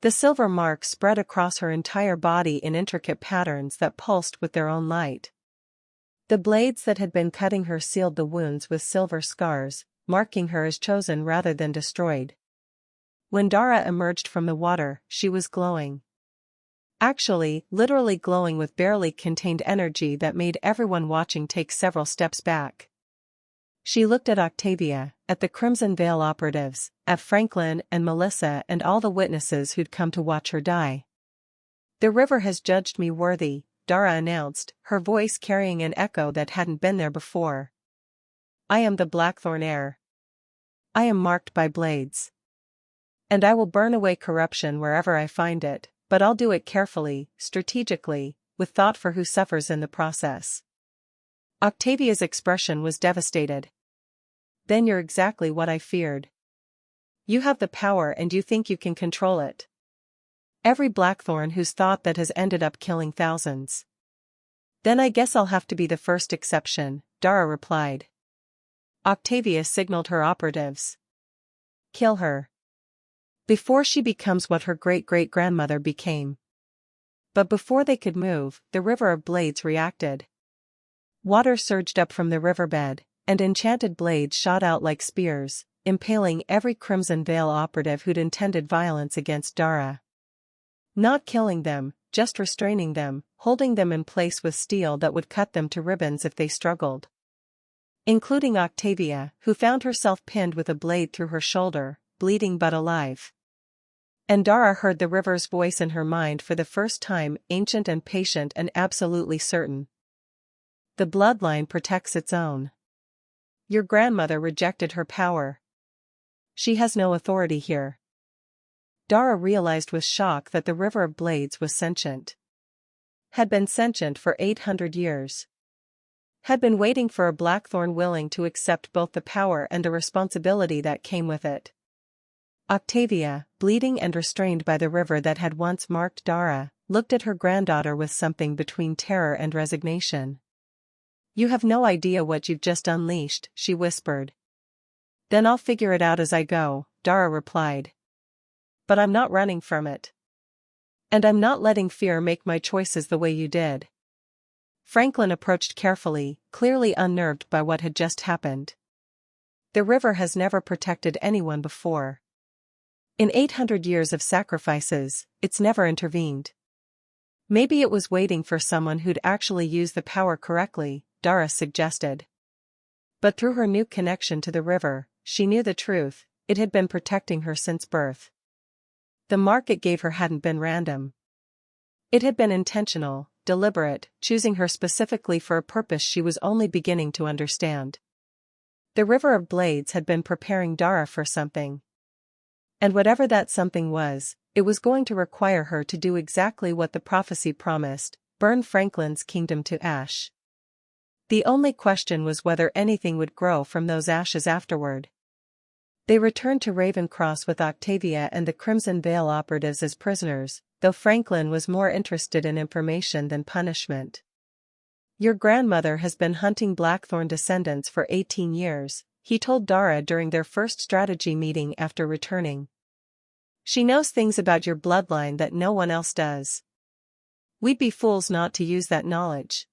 The silver marks spread across her entire body in intricate patterns that pulsed with their own light. The blades that had been cutting her sealed the wounds with silver scars, marking her as chosen rather than destroyed. When Dara emerged from the water, she was glowing. Actually, literally glowing with barely contained energy that made everyone watching take several steps back. She looked at Octavia, at the Crimson Veil operatives, at Franklin and Melissa and all the witnesses who'd come to watch her die. The river has judged me worthy, Dara announced, her voice carrying an echo that hadn't been there before. I am the Blackthorn heir. I am marked by blades. And I will burn away corruption wherever I find it, but I'll do it carefully, strategically, with thought for who suffers in the process. Octavia's expression was devastated. Then you're exactly what I feared. You have the power and you think you can control it. Every Blackthorn who's thought that has ended up killing thousands. Then I guess I'll have to be the first exception, Dara replied. Octavia signaled her operatives. Kill her. Before she becomes what her great-great-grandmother became. But before they could move, the river of blades reacted. Water surged up from the riverbed, and enchanted blades shot out like spears, impaling every Crimson Veil operative who'd intended violence against Dara. Not killing them, just restraining them, holding them in place with steel that would cut them to ribbons if they struggled. Including Octavia, who found herself pinned with a blade through her shoulder, bleeding but alive. And Dara heard the river's voice in her mind for the first time, ancient and patient and absolutely certain. The bloodline protects its own. Your grandmother rejected her power. She has no authority here. Dara realized with shock that the River of Blades was sentient. Had been sentient for 800 years. Had been waiting for a Blackthorn willing to accept both the power and the responsibility that came with it. Octavia, bleeding and restrained by the river that had once marked Dara, looked at her granddaughter with something between terror and resignation. You have no idea what you've just unleashed, she whispered. Then I'll figure it out as I go, Dara replied. But I'm not running from it. And I'm not letting fear make my choices the way you did. Franklin approached carefully, clearly unnerved by what had just happened. The river has never protected anyone before. In 800 years of sacrifices, it's never intervened. Maybe it was waiting for someone who'd actually use the power correctly, Dara suggested. But through her new connection to the river, she knew the truth, it had been protecting her since birth. The mark it gave her hadn't been random. It had been intentional, deliberate, choosing her specifically for a purpose she was only beginning to understand. The River of Blades had been preparing Dara for something. And whatever that something was, it was going to require her to do exactly what the prophecy promised, burn Franklin's kingdom to ash. The only question was whether anything would grow from those ashes afterward. They returned to Ravencross with Octavia and the Crimson Veil operatives as prisoners, though Franklin was more interested in information than punishment. Your grandmother has been hunting Blackthorn descendants for 18 years, he told Dara during their first strategy meeting after returning. She knows things about your bloodline that no one else does. We'd be fools not to use that knowledge.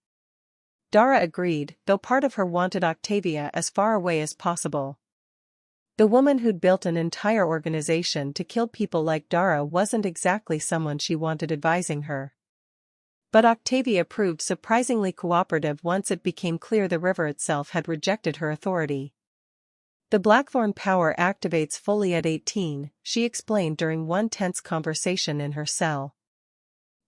Dara agreed, though part of her wanted Octavia as far away as possible. The woman who'd built an entire organization to kill people like Dara wasn't exactly someone she wanted advising her. But Octavia proved surprisingly cooperative once it became clear the river itself had rejected her authority. The Blackthorn power activates fully at 18, she explained during one tense conversation in her cell.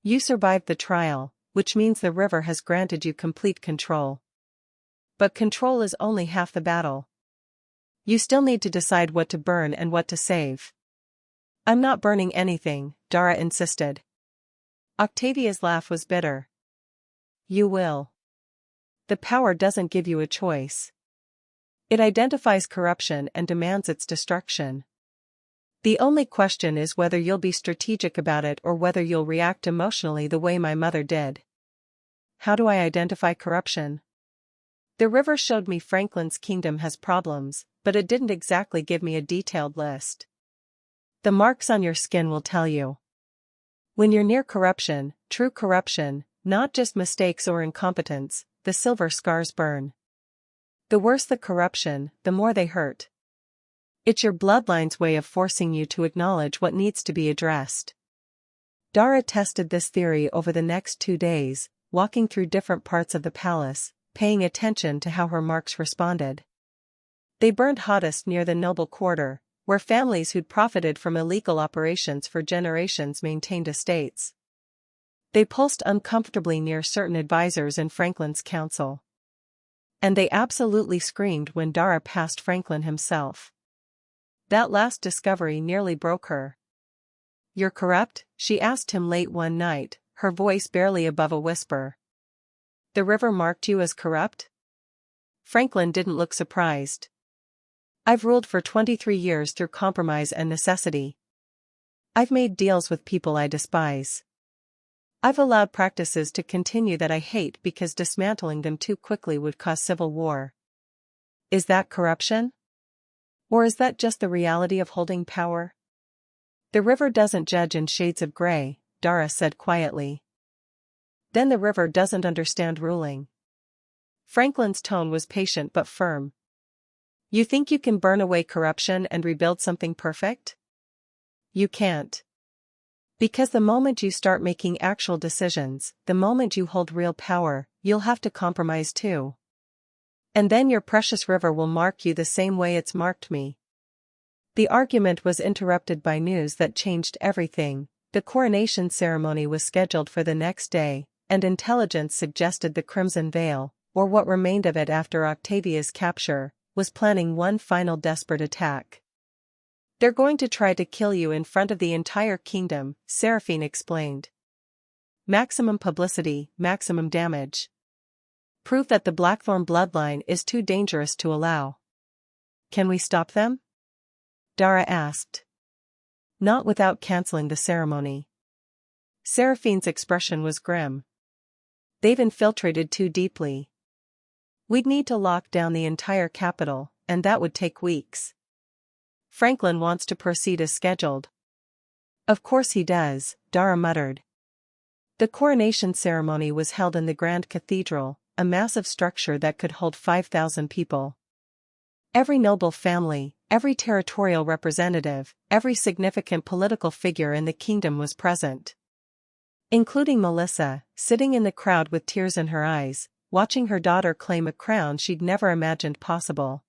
You survived the trial, which means the river has granted you complete control. But control is only half the battle. You still need to decide what to burn and what to save. I'm not burning anything, Dara insisted. Octavia's laugh was bitter. You will. The power doesn't give you a choice. It identifies corruption and demands its destruction. The only question is whether you'll be strategic about it or whether you'll react emotionally the way my mother did. How do I identify corruption? The river showed me Franklin's kingdom has problems, but it didn't exactly give me a detailed list. The marks on your skin will tell you. When you're near corruption, true corruption, not just mistakes or incompetence, the silver scars burn. The worse the corruption, the more they hurt. It's your bloodline's way of forcing you to acknowledge what needs to be addressed. Dara tested this theory over the next 2 days, walking through different parts of the palace, paying attention to how her marks responded. They burned hottest near the noble quarter, where families who'd profited from illegal operations for generations maintained estates. They pulsed uncomfortably near certain advisors in Franklin's council. And they absolutely screamed when Dara passed Franklin himself. That last discovery nearly broke her. You're corrupt? She asked him late one night, her voice barely above a whisper. The river marked you as corrupt? Franklin didn't look surprised. I've ruled for 23 years through compromise and necessity. I've made deals with people I despise. I've allowed practices to continue that I hate because dismantling them too quickly would cause civil war. Is that corruption? Or is that just the reality of holding power? The river doesn't judge in shades of gray, Dara said quietly. Then the river doesn't understand ruling. Franklin's tone was patient but firm. You think you can burn away corruption and rebuild something perfect? You can't. Because the moment you start making actual decisions, the moment you hold real power, you'll have to compromise too. And then your precious river will mark you the same way it's marked me. The argument was interrupted by news that changed everything. The coronation ceremony was scheduled for the next day, and intelligence suggested the Crimson Veil, or what remained of it after Octavia's capture, was planning one final desperate attack. They're going to try to kill you in front of the entire kingdom, Seraphine explained. Maximum publicity, maximum damage. Prove that the Blackthorn bloodline is too dangerous to allow. Can we stop them? Dara asked. Not without canceling the ceremony. Seraphine's expression was grim. They've infiltrated too deeply. We'd need to lock down the entire capital, and that would take weeks. Franklin wants to proceed as scheduled. Of course he does, Dara muttered. The coronation ceremony was held in the Grand Cathedral, a massive structure that could hold 5,000 people. Every noble family, every territorial representative, every significant political figure in the kingdom was present. Including Melissa, sitting in the crowd with tears in her eyes, watching her daughter claim a crown she'd never imagined possible.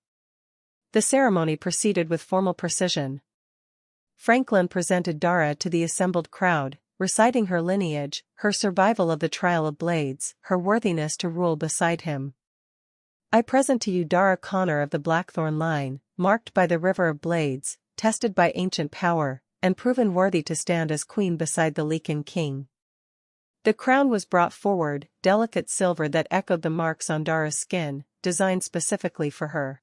The ceremony proceeded with formal precision. Franklin presented Dara to the assembled crowd, reciting her lineage, her survival of the trial of blades, her worthiness to rule beside him. I present to you Dara Connor of the Blackthorn line, marked by the river of blades, tested by ancient power, and proven worthy to stand as queen beside the Lycan king. The crown was brought forward, delicate silver that echoed the marks on Dara's skin, designed specifically for her.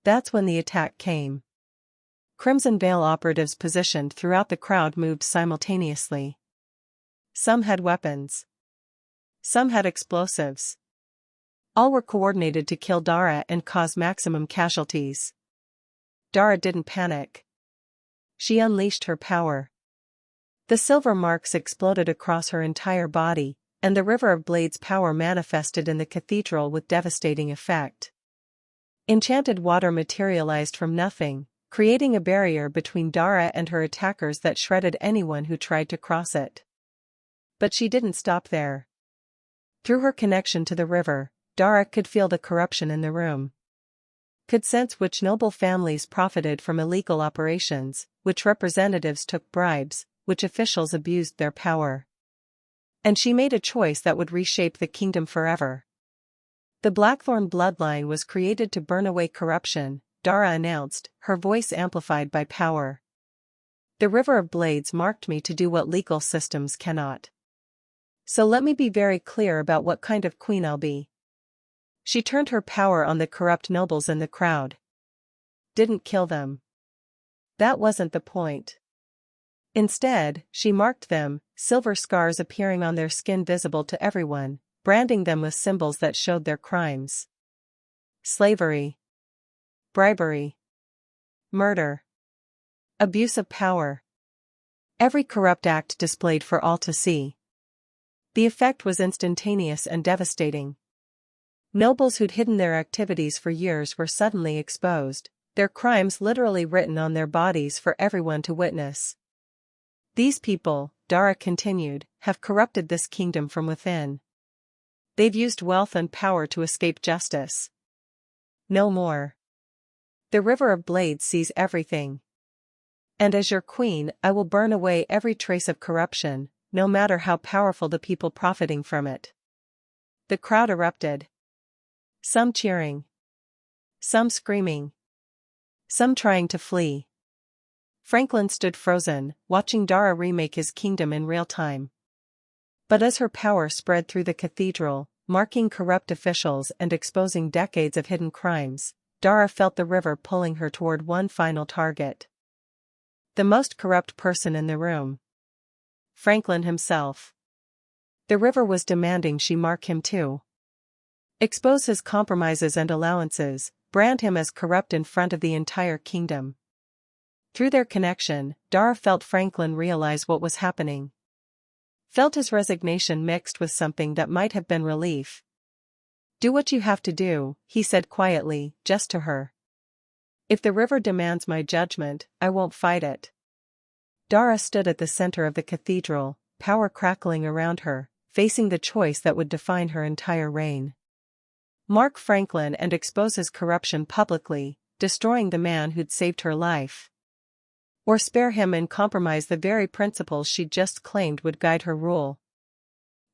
That's when the attack came. Crimson Veil operatives positioned throughout the crowd moved simultaneously. Some had weapons. Some had explosives. All were coordinated to kill Dara and cause maximum casualties. Dara didn't panic. She unleashed her power. The silver marks exploded across her entire body, and the river of blades power manifested in the cathedral with devastating effect. Enchanted water materialized from nothing, creating a barrier between Dara and her attackers that shredded anyone who tried to cross it. But she didn't stop there. Through her connection to the river, Dara could feel the corruption in the room. Could sense which noble families profited from illegal operations, which representatives took bribes, which officials abused their power. And she made a choice that would reshape the kingdom forever. The Blackthorn bloodline was created to burn away corruption, Dara announced, her voice amplified by power. The River of Blades marked me to do what legal systems cannot. So let me be very clear about what kind of queen I'll be. She turned her power on the corrupt nobles in the crowd. Didn't kill them. That wasn't the point. Instead, she marked them, silver scars appearing on their skin visible to everyone, branding them with symbols that showed their crimes. Slavery. Bribery. Murder. Abuse of power. Every corrupt act displayed for all to see. The effect was instantaneous and devastating. Nobles who'd hidden their activities for years were suddenly exposed, their crimes literally written on their bodies for everyone to witness. These people, Dara continued, have corrupted this kingdom from within. They've used wealth and power to escape justice. No more. The River of Blades sees everything. And as your queen, I will burn away every trace of corruption, no matter how powerful the people profiting from it. The crowd erupted. Some cheering. Some screaming. Some trying to flee. Franklin stood frozen, watching Dara remake his kingdom in real time. But as her power spread through the cathedral, marking corrupt officials and exposing decades of hidden crimes, Dara felt the river pulling her toward one final target. The most corrupt person in the room. Franklin himself. The river was demanding she mark him too. Expose his compromises and allowances, brand him as corrupt in front of the entire kingdom. Through their connection, Dara felt Franklin realize what was happening. Felt his resignation mixed with something that might have been relief. Do what you have to do, he said quietly, just to her. If the river demands my judgment, I won't fight it. Dara stood at the center of the cathedral, power crackling around her, facing the choice that would define her entire reign. Mark Franklin and expose his corruption publicly, destroying the man who'd saved her life. Or spare him and compromise the very principles she'd just claimed would guide her rule.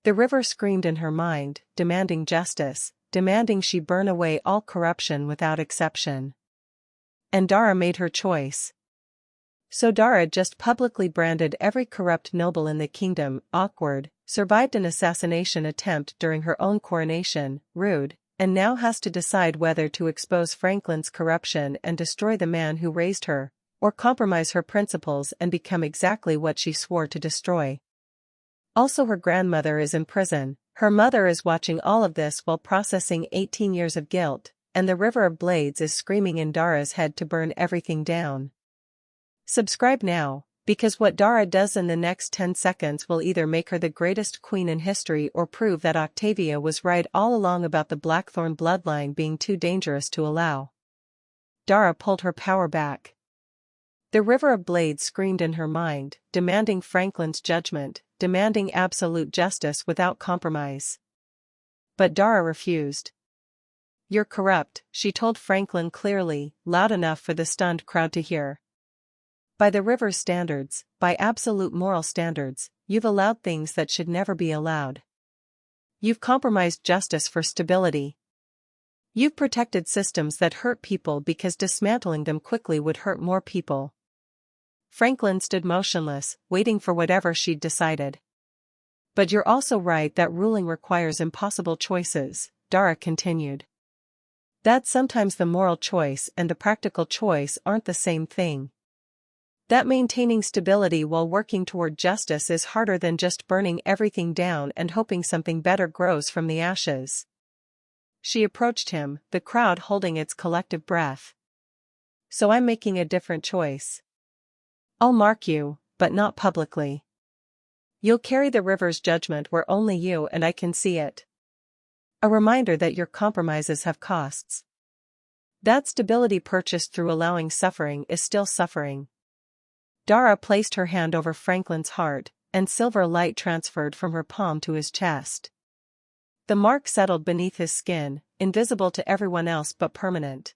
The river screamed in her mind, demanding justice, demanding she burn away all corruption without exception. And Dara made her choice. So Dara just publicly branded every corrupt noble in the kingdom, awkward, survived an assassination attempt during her own coronation, rude, and now has to decide whether to expose Franklin's corruption and destroy the man who raised her, or compromise her principles and become exactly what she swore to destroy. Also, her grandmother is in prison, her mother is watching all of this while processing 18 years of guilt, and the River of Blades is screaming in Dara's head to burn everything down. Subscribe now, because what Dara does in the next 10 seconds will either make her the greatest queen in history or prove that Octavia was right all along about the Blackthorn bloodline being too dangerous to allow. Dara pulled her power back. The River of Blades screamed in her mind, demanding Franklin's judgment, demanding absolute justice without compromise. But Dara refused. You're corrupt, she told Franklin clearly, loud enough for the stunned crowd to hear. By the river's standards, by absolute moral standards, you've allowed things that should never be allowed. You've compromised justice for stability. You've protected systems that hurt people because dismantling them quickly would hurt more people. Franklin stood motionless, waiting for whatever she'd decided. But you're also right that ruling requires impossible choices, Dara continued. That sometimes the moral choice and the practical choice aren't the same thing. That maintaining stability while working toward justice is harder than just burning everything down and hoping something better grows from the ashes. She approached him, the crowd holding its collective breath. So I'm making a different choice. I'll mark you, but not publicly. You'll carry the river's judgment where only you and I can see it. A reminder that your compromises have costs. That stability purchased through allowing suffering is still suffering. Dara placed her hand over Franklin's heart, and silver light transferred from her palm to his chest. The mark settled beneath his skin, invisible to everyone else but permanent.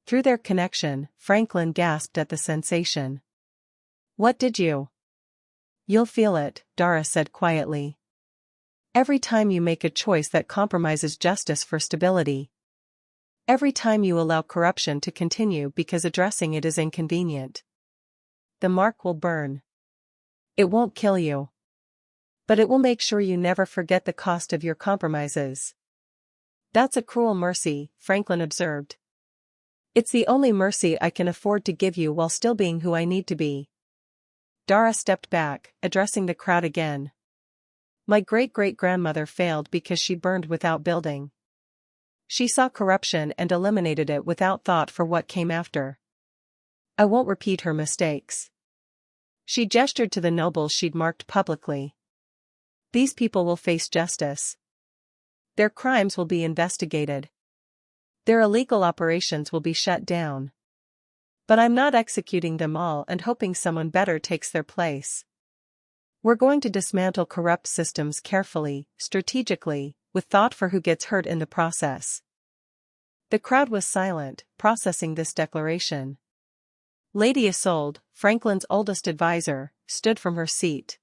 Through their connection, Franklin gasped at the sensation. What did you? You'll feel it, Dara said quietly. Every time you make a choice that compromises justice for stability. Every time you allow corruption to continue because addressing it is inconvenient, the mark will burn. It won't kill you, but it will make sure you never forget the cost of your compromises. That's a cruel mercy, Franklin observed. It's the only mercy I can afford to give you while still being who I need to be. Dara stepped back, addressing the crowd again. My great-great-grandmother failed because she burned without building. She saw corruption and eliminated it without thought for what came after. I won't repeat her mistakes. She gestured to the nobles she'd marked publicly. These people will face justice. Their crimes will be investigated. Their illegal operations will be shut down. But I'm not executing them all and hoping someone better takes their place. We're going to dismantle corrupt systems carefully, strategically, with thought for who gets hurt in the process. The crowd was silent, processing this declaration. Lady Isolde, Franklin's oldest advisor, stood from her seat.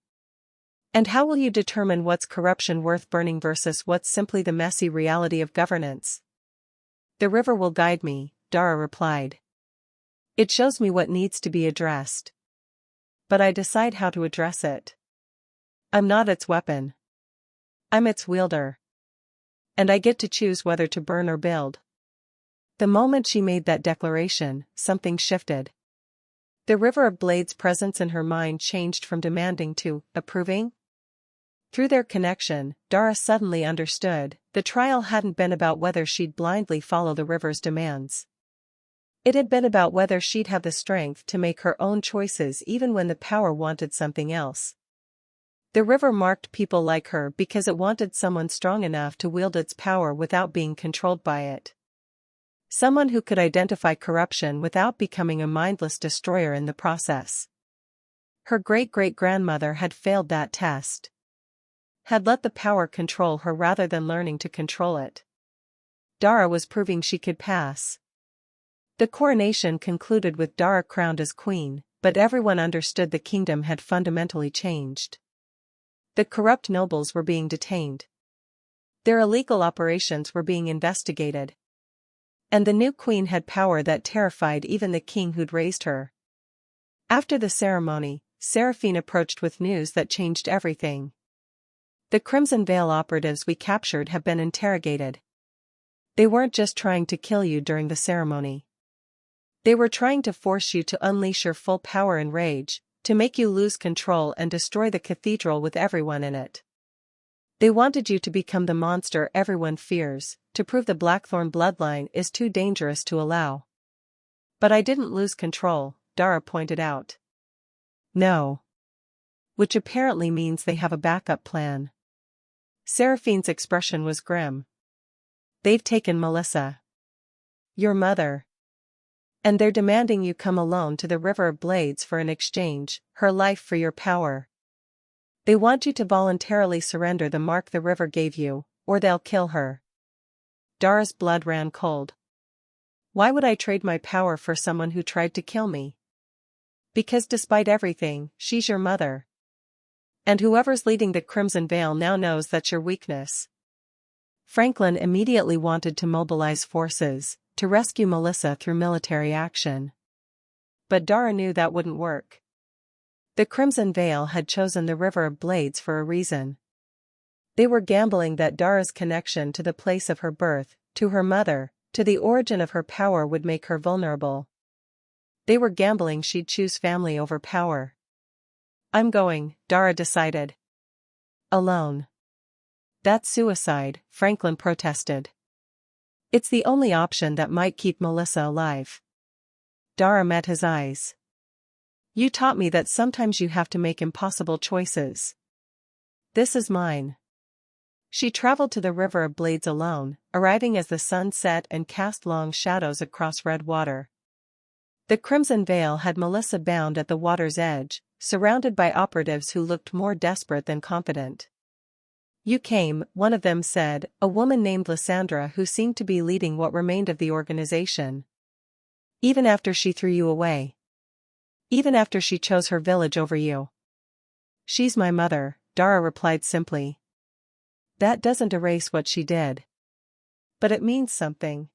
And how will you determine what's corruption worth burning versus what's simply the messy reality of governance? The river will guide me, Dara replied. It shows me what needs to be addressed. But I decide how to address it. I'm not its weapon. I'm its wielder. And I get to choose whether to burn or build. The moment she made that declaration, something shifted. The River of Blades' presence in her mind changed from demanding to approving. Through their connection, Dara suddenly understood, the trial hadn't been about whether she'd blindly follow the river's demands. It had been about whether she'd have the strength to make her own choices even when the power wanted something else. The river marked people like her because it wanted someone strong enough to wield its power without being controlled by it. Someone who could identify corruption without becoming a mindless destroyer in the process. Her great-great-grandmother had failed that test. Had let the power control her rather than learning to control it. Dara was proving she could pass. The coronation concluded with Dara crowned as queen, but everyone understood the kingdom had fundamentally changed. The corrupt nobles were being detained. Their illegal operations were being investigated. And the new queen had power that terrified even the king who'd raised her. After the ceremony, Seraphine approached with news that changed everything. The Crimson Veil operatives we captured have been interrogated. They weren't just trying to kill you during the ceremony. They were trying to force you to unleash your full power and rage, to make you lose control and destroy the cathedral with everyone in it. They wanted you to become the monster everyone fears, to prove the Blackthorn bloodline is too dangerous to allow. But I didn't lose control, Dara pointed out. No. Which apparently means they have a backup plan. Seraphine's expression was grim. They've taken Melissa. Your mother. And they're demanding you come alone to the River of Blades for an exchange, her life for your power. They want you to voluntarily surrender the mark the river gave you, or they'll kill her. Dara's blood ran cold. Why would I trade my power for someone who tried to kill me? Because despite everything, she's your mother. And whoever's leading the Crimson Veil now knows that's your weakness. Franklin immediately wanted to mobilize forces, to rescue Melissa through military action. But Dara knew that wouldn't work. The Crimson Veil had chosen the River of Blades for a reason. They were gambling that Dara's connection to the place of her birth, to her mother, to the origin of her power would make her vulnerable. They were gambling she'd choose family over power. I'm going, Dara decided. Alone. That's suicide, Franklin protested. It's the only option that might keep Melissa alive. Dara met his eyes. You taught me that sometimes you have to make impossible choices. This is mine. She traveled to the River of Blades alone, arriving as the sun set and cast long shadows across red water. The Crimson Veil had Melissa bound at the water's edge, surrounded by operatives who looked more desperate than confident. You came, one of them said, a woman named Lysandra who seemed to be leading what remained of the organization. Even after she threw you away. Even after she chose her village over you. She's my mother, Dara replied simply. That doesn't erase what she did. But it means something.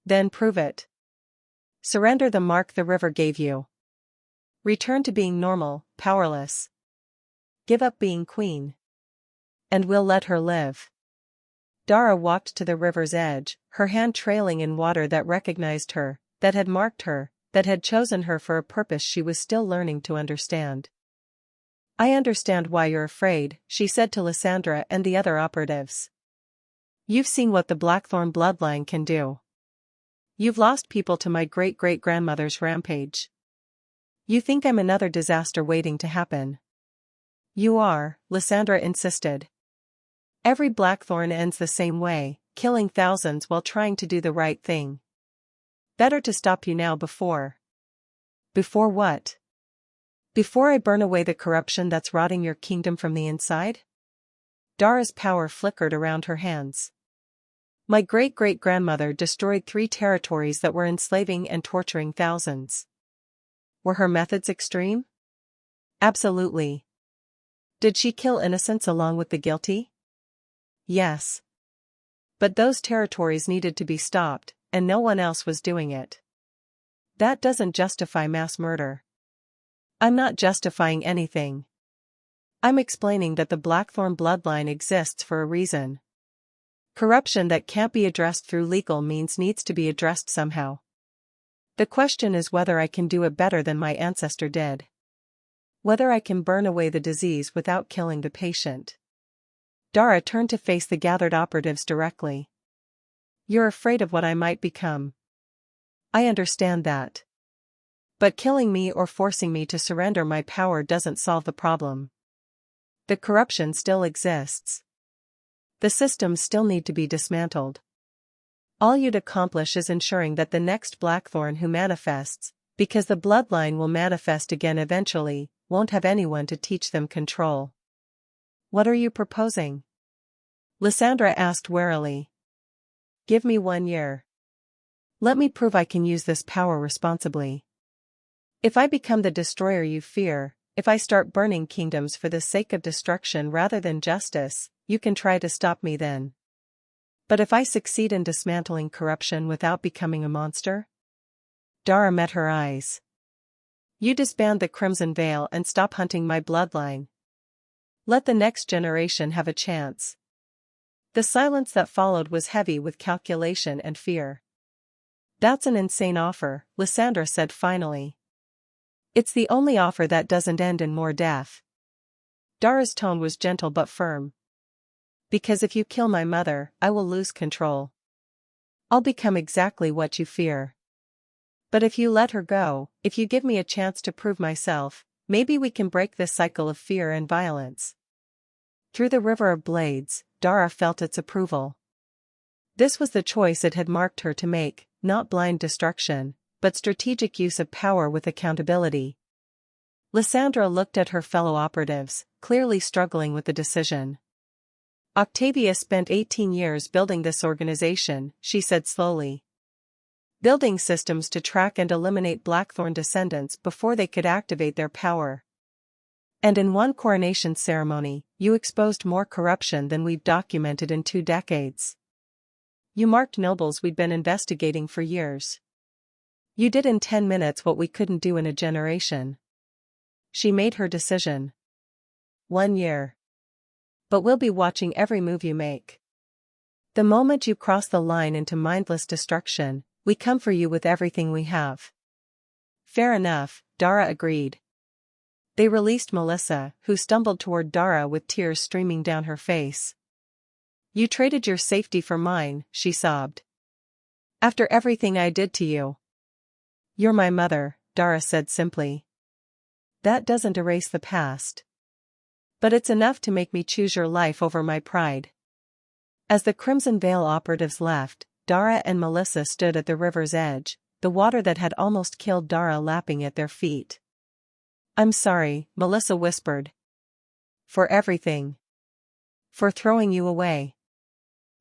Then prove it. Surrender the mark the river gave you. Return to being normal, powerless. Give up being queen. And we'll let her live. Dara walked to the river's edge, her hand trailing in water that recognized her, that had marked her, that had chosen her for a purpose she was still learning to understand. I understand why you're afraid, she said to Lysandra and the other operatives. You've seen what the Blackthorn bloodline can do. You've lost people to my great-great-grandmother's rampage. You think I'm another disaster waiting to happen. You are, Lysandra insisted. Every Blackthorn ends the same way, killing thousands while trying to do the right thing. Better to stop you now before. Before what? Before I burn away the corruption that's rotting your kingdom from the inside? Dara's power flickered around her hands. My great-great-grandmother destroyed 3 territories that were enslaving and torturing thousands. Were her methods extreme? Absolutely. Did she kill innocents along with the guilty? Yes. But those territories needed to be stopped, and no one else was doing it. That doesn't justify mass murder. I'm not justifying anything. I'm explaining that the Blackthorn bloodline exists for a reason. Corruption that can't be addressed through legal means needs to be addressed somehow. The question is whether I can do it better than my ancestor did. Whether I can burn away the disease without killing the patient. Dara turned to face the gathered operatives directly. You're afraid of what I might become. I understand that. But killing me or forcing me to surrender my power doesn't solve the problem. The corruption still exists. The systems still need to be dismantled. All you'd accomplish is ensuring that the next Blackthorn who manifests, because the bloodline will manifest again eventually, won't have anyone to teach them control. What are you proposing? Lysandra asked warily. Give me 1 year. Let me prove I can use this power responsibly. If I become the destroyer you fear, if I start burning kingdoms for the sake of destruction rather than justice, you can try to stop me then. But if I succeed in dismantling corruption without becoming a monster? Dara met her eyes. You disband the Crimson Veil and stop hunting my bloodline. Let the next generation have a chance. The silence that followed was heavy with calculation and fear. That's an insane offer, Lysandra said finally. It's the only offer that doesn't end in more death. Dara's tone was gentle but firm. Because if you kill my mother, I will lose control. I'll become exactly what you fear. But if you let her go, if you give me a chance to prove myself, maybe we can break this cycle of fear and violence. Through the river of blades, Dara felt its approval. This was the choice it had marked her to make, not blind destruction, but strategic use of power with accountability. Lysandra looked at her fellow operatives, clearly struggling with the decision. Octavia spent 18 years building this organization, she said slowly. Building systems to track and eliminate Blackthorn descendants before they could activate their power. And in one coronation ceremony, you exposed more corruption than we've documented in 2 decades. You marked nobles we'd been investigating for years. You did in 10 minutes what we couldn't do in a generation. She made her decision. 1 year. But we'll be watching every move you make. The moment you cross the line into mindless destruction, we come for you with everything we have. Fair enough, Dara agreed. They released Melissa, who stumbled toward Dara with tears streaming down her face. You traded your safety for mine, she sobbed. After everything I did to you. You're my mother, Dara said simply. That doesn't erase the past. But it's enough to make me choose your life over my pride. As the Crimson Veil operatives left, Dara and Melissa stood at the river's edge, the water that had almost killed Dara lapping at their feet. I'm sorry, Melissa whispered. For everything. For throwing you away.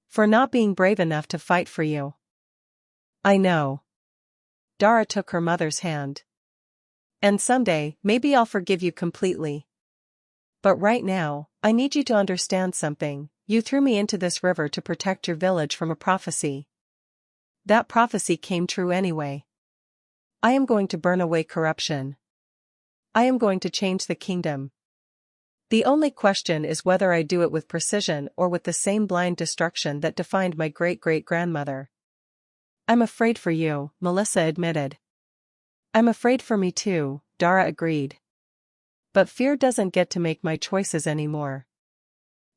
For not being brave enough to fight for you. I know. Dara took her mother's hand. And someday, maybe I'll forgive you completely. But right now, I need you to understand something. You threw me into this river to protect your village from a prophecy. That prophecy came true anyway. I am going to burn away corruption. I am going to change the kingdom. The only question is whether I do it with precision or with the same blind destruction that defined my great-great-grandmother. I'm afraid for you, Melissa admitted. I'm afraid for me too, Dara agreed. But fear doesn't get to make my choices anymore.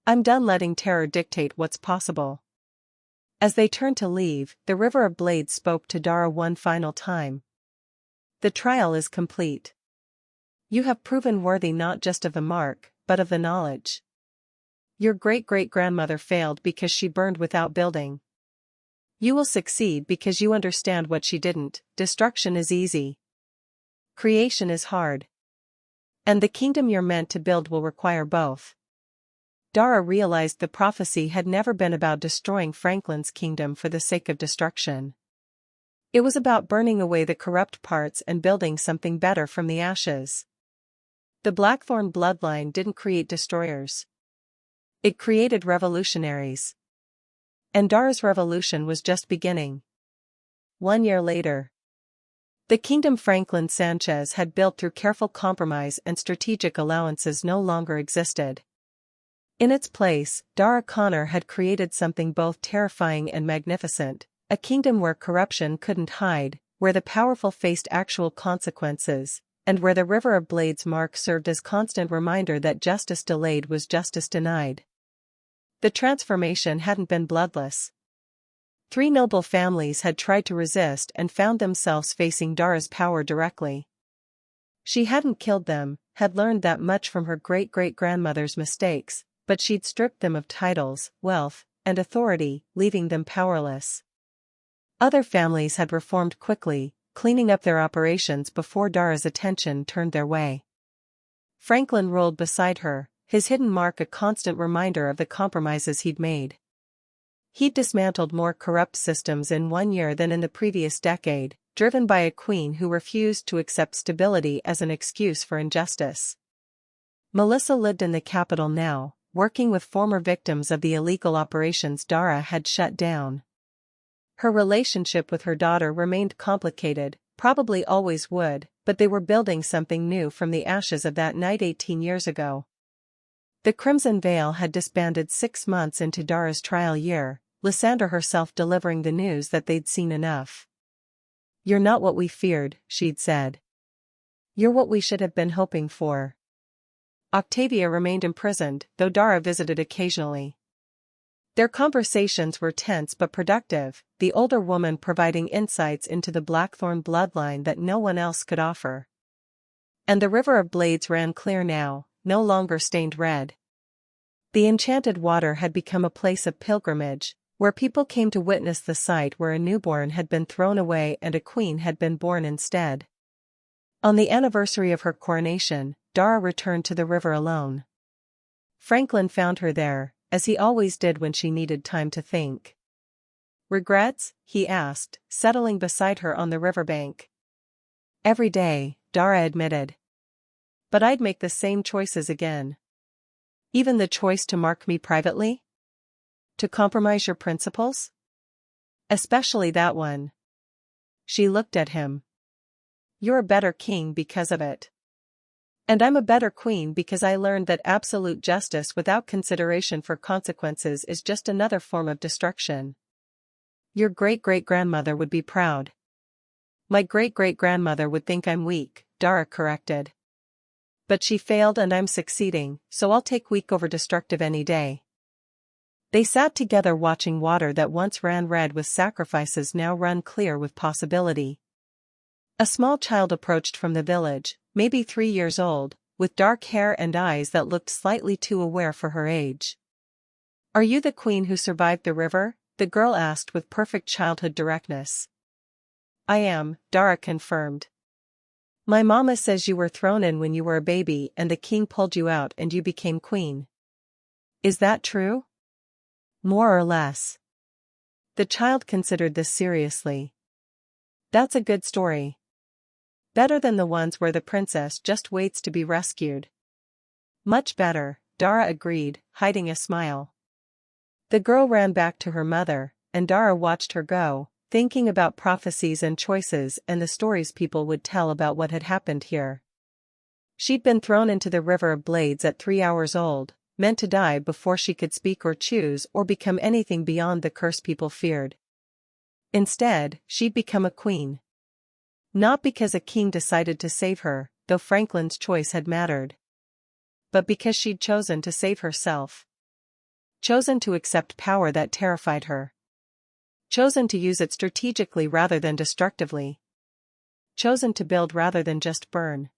I'm done letting terror dictate what's possible. As they turned to leave, the River of Blades spoke to Dara one final time. The trial is complete. You have proven worthy not just of the mark, but of the knowledge. Your great-great-grandmother failed because she burned without building. You will succeed because you understand what she didn't. Destruction is easy. Creation is hard. And the kingdom you're meant to build will require both. Dara realized the prophecy had never been about destroying Franklin's kingdom for the sake of destruction. It was about burning away the corrupt parts and building something better from the ashes. The Blackthorn bloodline didn't create destroyers. It created revolutionaries. And Dara's revolution was just beginning. 1 year later, the kingdom Franklin Sanchez had built through careful compromise and strategic allowances no longer existed. In its place, Dara Connor had created something both terrifying and magnificent, a kingdom where corruption couldn't hide, where the powerful faced actual consequences, and where the River of Blades mark served as constant reminder that justice delayed was justice denied. The transformation hadn't been bloodless. 3 noble families had tried to resist and found themselves facing Dara's power directly. She hadn't killed them, had learned that much from her great-great-grandmother's mistakes, but she'd stripped them of titles, wealth, and authority, leaving them powerless. Other families had reformed quickly, cleaning up their operations before Dara's attention turned their way. Franklin rolled beside her, his hidden mark a constant reminder of the compromises he'd made. He'd dismantled more corrupt systems in 1 year than in the previous decade, driven by a queen who refused to accept stability as an excuse for injustice. Melissa lived in the capital now, working with former victims of the illegal operations Dara had shut down. Her relationship with her daughter remained complicated, probably always would, but they were building something new from the ashes of that night 18 years ago. The Crimson Veil had disbanded 6 months into Dara's trial year, Lysandra herself delivering the news that they'd seen enough. "You're not what we feared," she'd said. "You're what we should have been hoping for." Octavia remained imprisoned, though Dara visited occasionally. Their conversations were tense but productive, the older woman providing insights into the Blackthorn bloodline that no one else could offer. And the River of Blades ran clear now, no longer stained red. The enchanted water had become a place of pilgrimage, where people came to witness the site where a newborn had been thrown away and a queen had been born instead. On the anniversary of her coronation, Dara returned to the river alone. Franklin found her there, as he always did when she needed time to think. "Regrets?" he asked, settling beside her on the riverbank. "Every day," Dara admitted. "But I'd make the same choices again." "Even the choice to mark me privately? To compromise your principles?" "Especially that one." She looked at him. "You're a better king because of it. And I'm a better queen because I learned that absolute justice without consideration for consequences is just another form of destruction." "Your great-great-grandmother would be proud." "My great-great-grandmother would think I'm weak," Dara corrected. "But she failed and I'm succeeding, so I'll take weak over destructive any day." They sat together watching water that once ran red with sacrifices now run clear with possibility. A small child approached from the village, maybe 3 years old, with dark hair and eyes that looked slightly too aware for her age. "Are you the queen who survived the river?" the girl asked with perfect childhood directness. "I am," Dara confirmed. "My mama says you were thrown in when you were a baby and the king pulled you out and you became queen." "Is that true?" "More or less." The child considered this seriously. "That's a good story. Better than the ones where the princess just waits to be rescued." "Much better," Dara agreed, hiding a smile. The girl ran back to her mother, and Dara watched her go, thinking about prophecies and choices and the stories people would tell about what had happened here. She'd been thrown into the river of blades at 3 hours old, meant to die before she could speak or choose or become anything beyond the curse people feared. Instead, she'd become a queen. Not because a king decided to save her, though Franklin's choice had mattered. But because she'd chosen to save herself. Chosen to accept power that terrified her. Chosen to use it strategically rather than destructively. Chosen to build rather than just burn.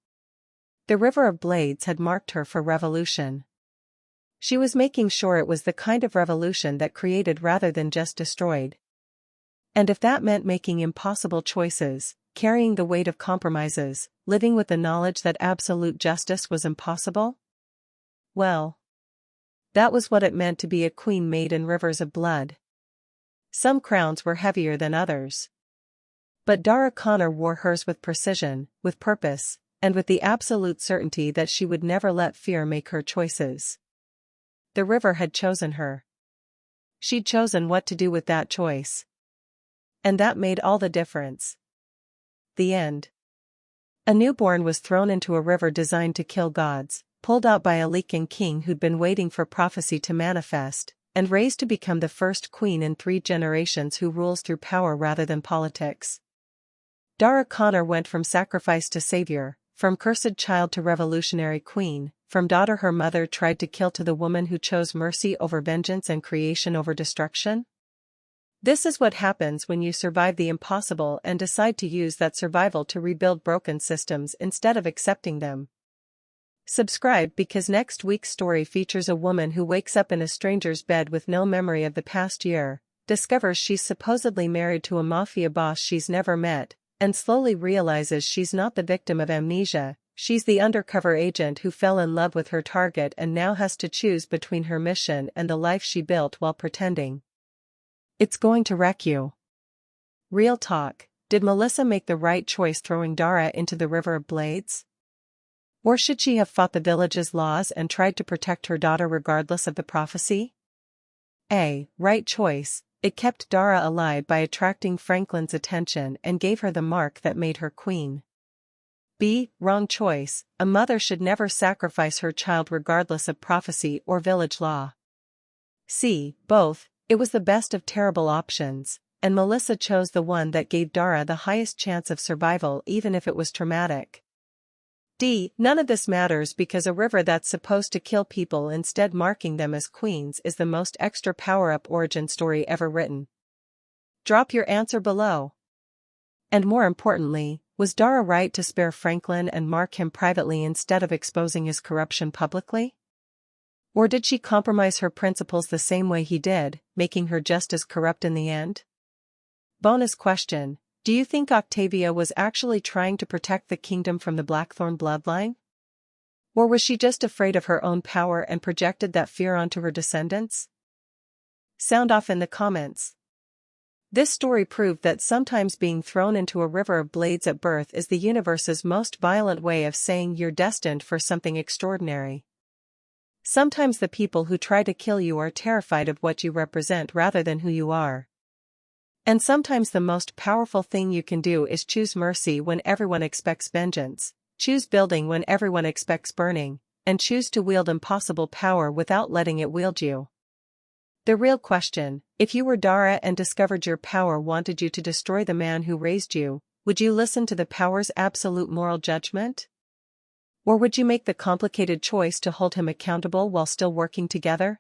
The River of Blades had marked her for revolution. She was making sure it was the kind of revolution that created rather than just destroyed. And if that meant making impossible choices, carrying the weight of compromises, living with the knowledge that absolute justice was impossible? Well, that was what it meant to be a queen made in rivers of blood. Some crowns were heavier than others. But Dara Connor wore hers with precision, with purpose, and with the absolute certainty that she would never let fear make her choices. The river had chosen her. She'd chosen what to do with that choice. And that made all the difference. The end. A newborn was thrown into a river designed to kill gods, pulled out by a Lycan king who'd been waiting for prophecy to manifest, and raised to become the first queen in 3 generations who rules through power rather than politics. Dara Connor went from sacrifice to savior, from cursed child to revolutionary queen, from daughter her mother tried to kill to the woman who chose mercy over vengeance and creation over destruction. This is what happens when you survive the impossible and decide to use that survival to rebuild broken systems instead of accepting them. Subscribe because next week's story features a woman who wakes up in a stranger's bed with no memory of the past year, discovers she's supposedly married to a mafia boss she's never met, and slowly realizes she's not the victim of amnesia, she's the undercover agent who fell in love with her target and now has to choose between her mission and the life she built while pretending. It's going to wreck you. Real talk, did Melissa make the right choice throwing Dara into the River of Blades? Or should she have fought the village's laws and tried to protect her daughter regardless of the prophecy? A. Right choice, it kept Dara alive by attracting Franklin's attention and gave her the mark that made her queen. B. Wrong choice, a mother should never sacrifice her child regardless of prophecy or village law. C. Both. It was the best of terrible options, and Melissa chose the one that gave Dara the highest chance of survival even if it was traumatic. D. None of this matters because a river that's supposed to kill people instead marking them as queens is the most extra power-up origin story ever written. Drop your answer below. And more importantly, was Dara right to spare Franklin and mark him privately instead of exposing his corruption publicly? Or did she compromise her principles the same way he did, making her just as corrupt in the end? Bonus question, do you think Octavia was actually trying to protect the kingdom from the Blackthorn bloodline? Or was she just afraid of her own power and projected that fear onto her descendants? Sound off in the comments. This story proved that sometimes being thrown into a river of blades at birth is the universe's most violent way of saying you're destined for something extraordinary. Sometimes the people who try to kill you are terrified of what you represent rather than who you are. And sometimes the most powerful thing you can do is choose mercy when everyone expects vengeance, choose building when everyone expects burning, and choose to wield impossible power without letting it wield you. The real question, if you were Dara and discovered your power wanted you to destroy the man who raised you, would you listen to the power's absolute moral judgment? Or would you make the complicated choice to hold him accountable while still working together?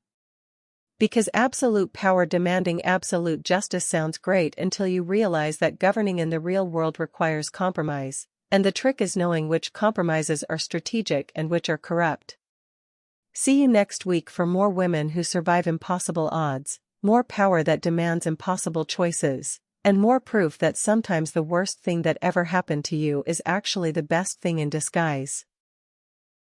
Because absolute power demanding absolute justice sounds great until you realize that governing in the real world requires compromise, and the trick is knowing which compromises are strategic and which are corrupt. See you next week for more women who survive impossible odds, more power that demands impossible choices, and more proof that sometimes the worst thing that ever happened to you is actually the best thing in disguise.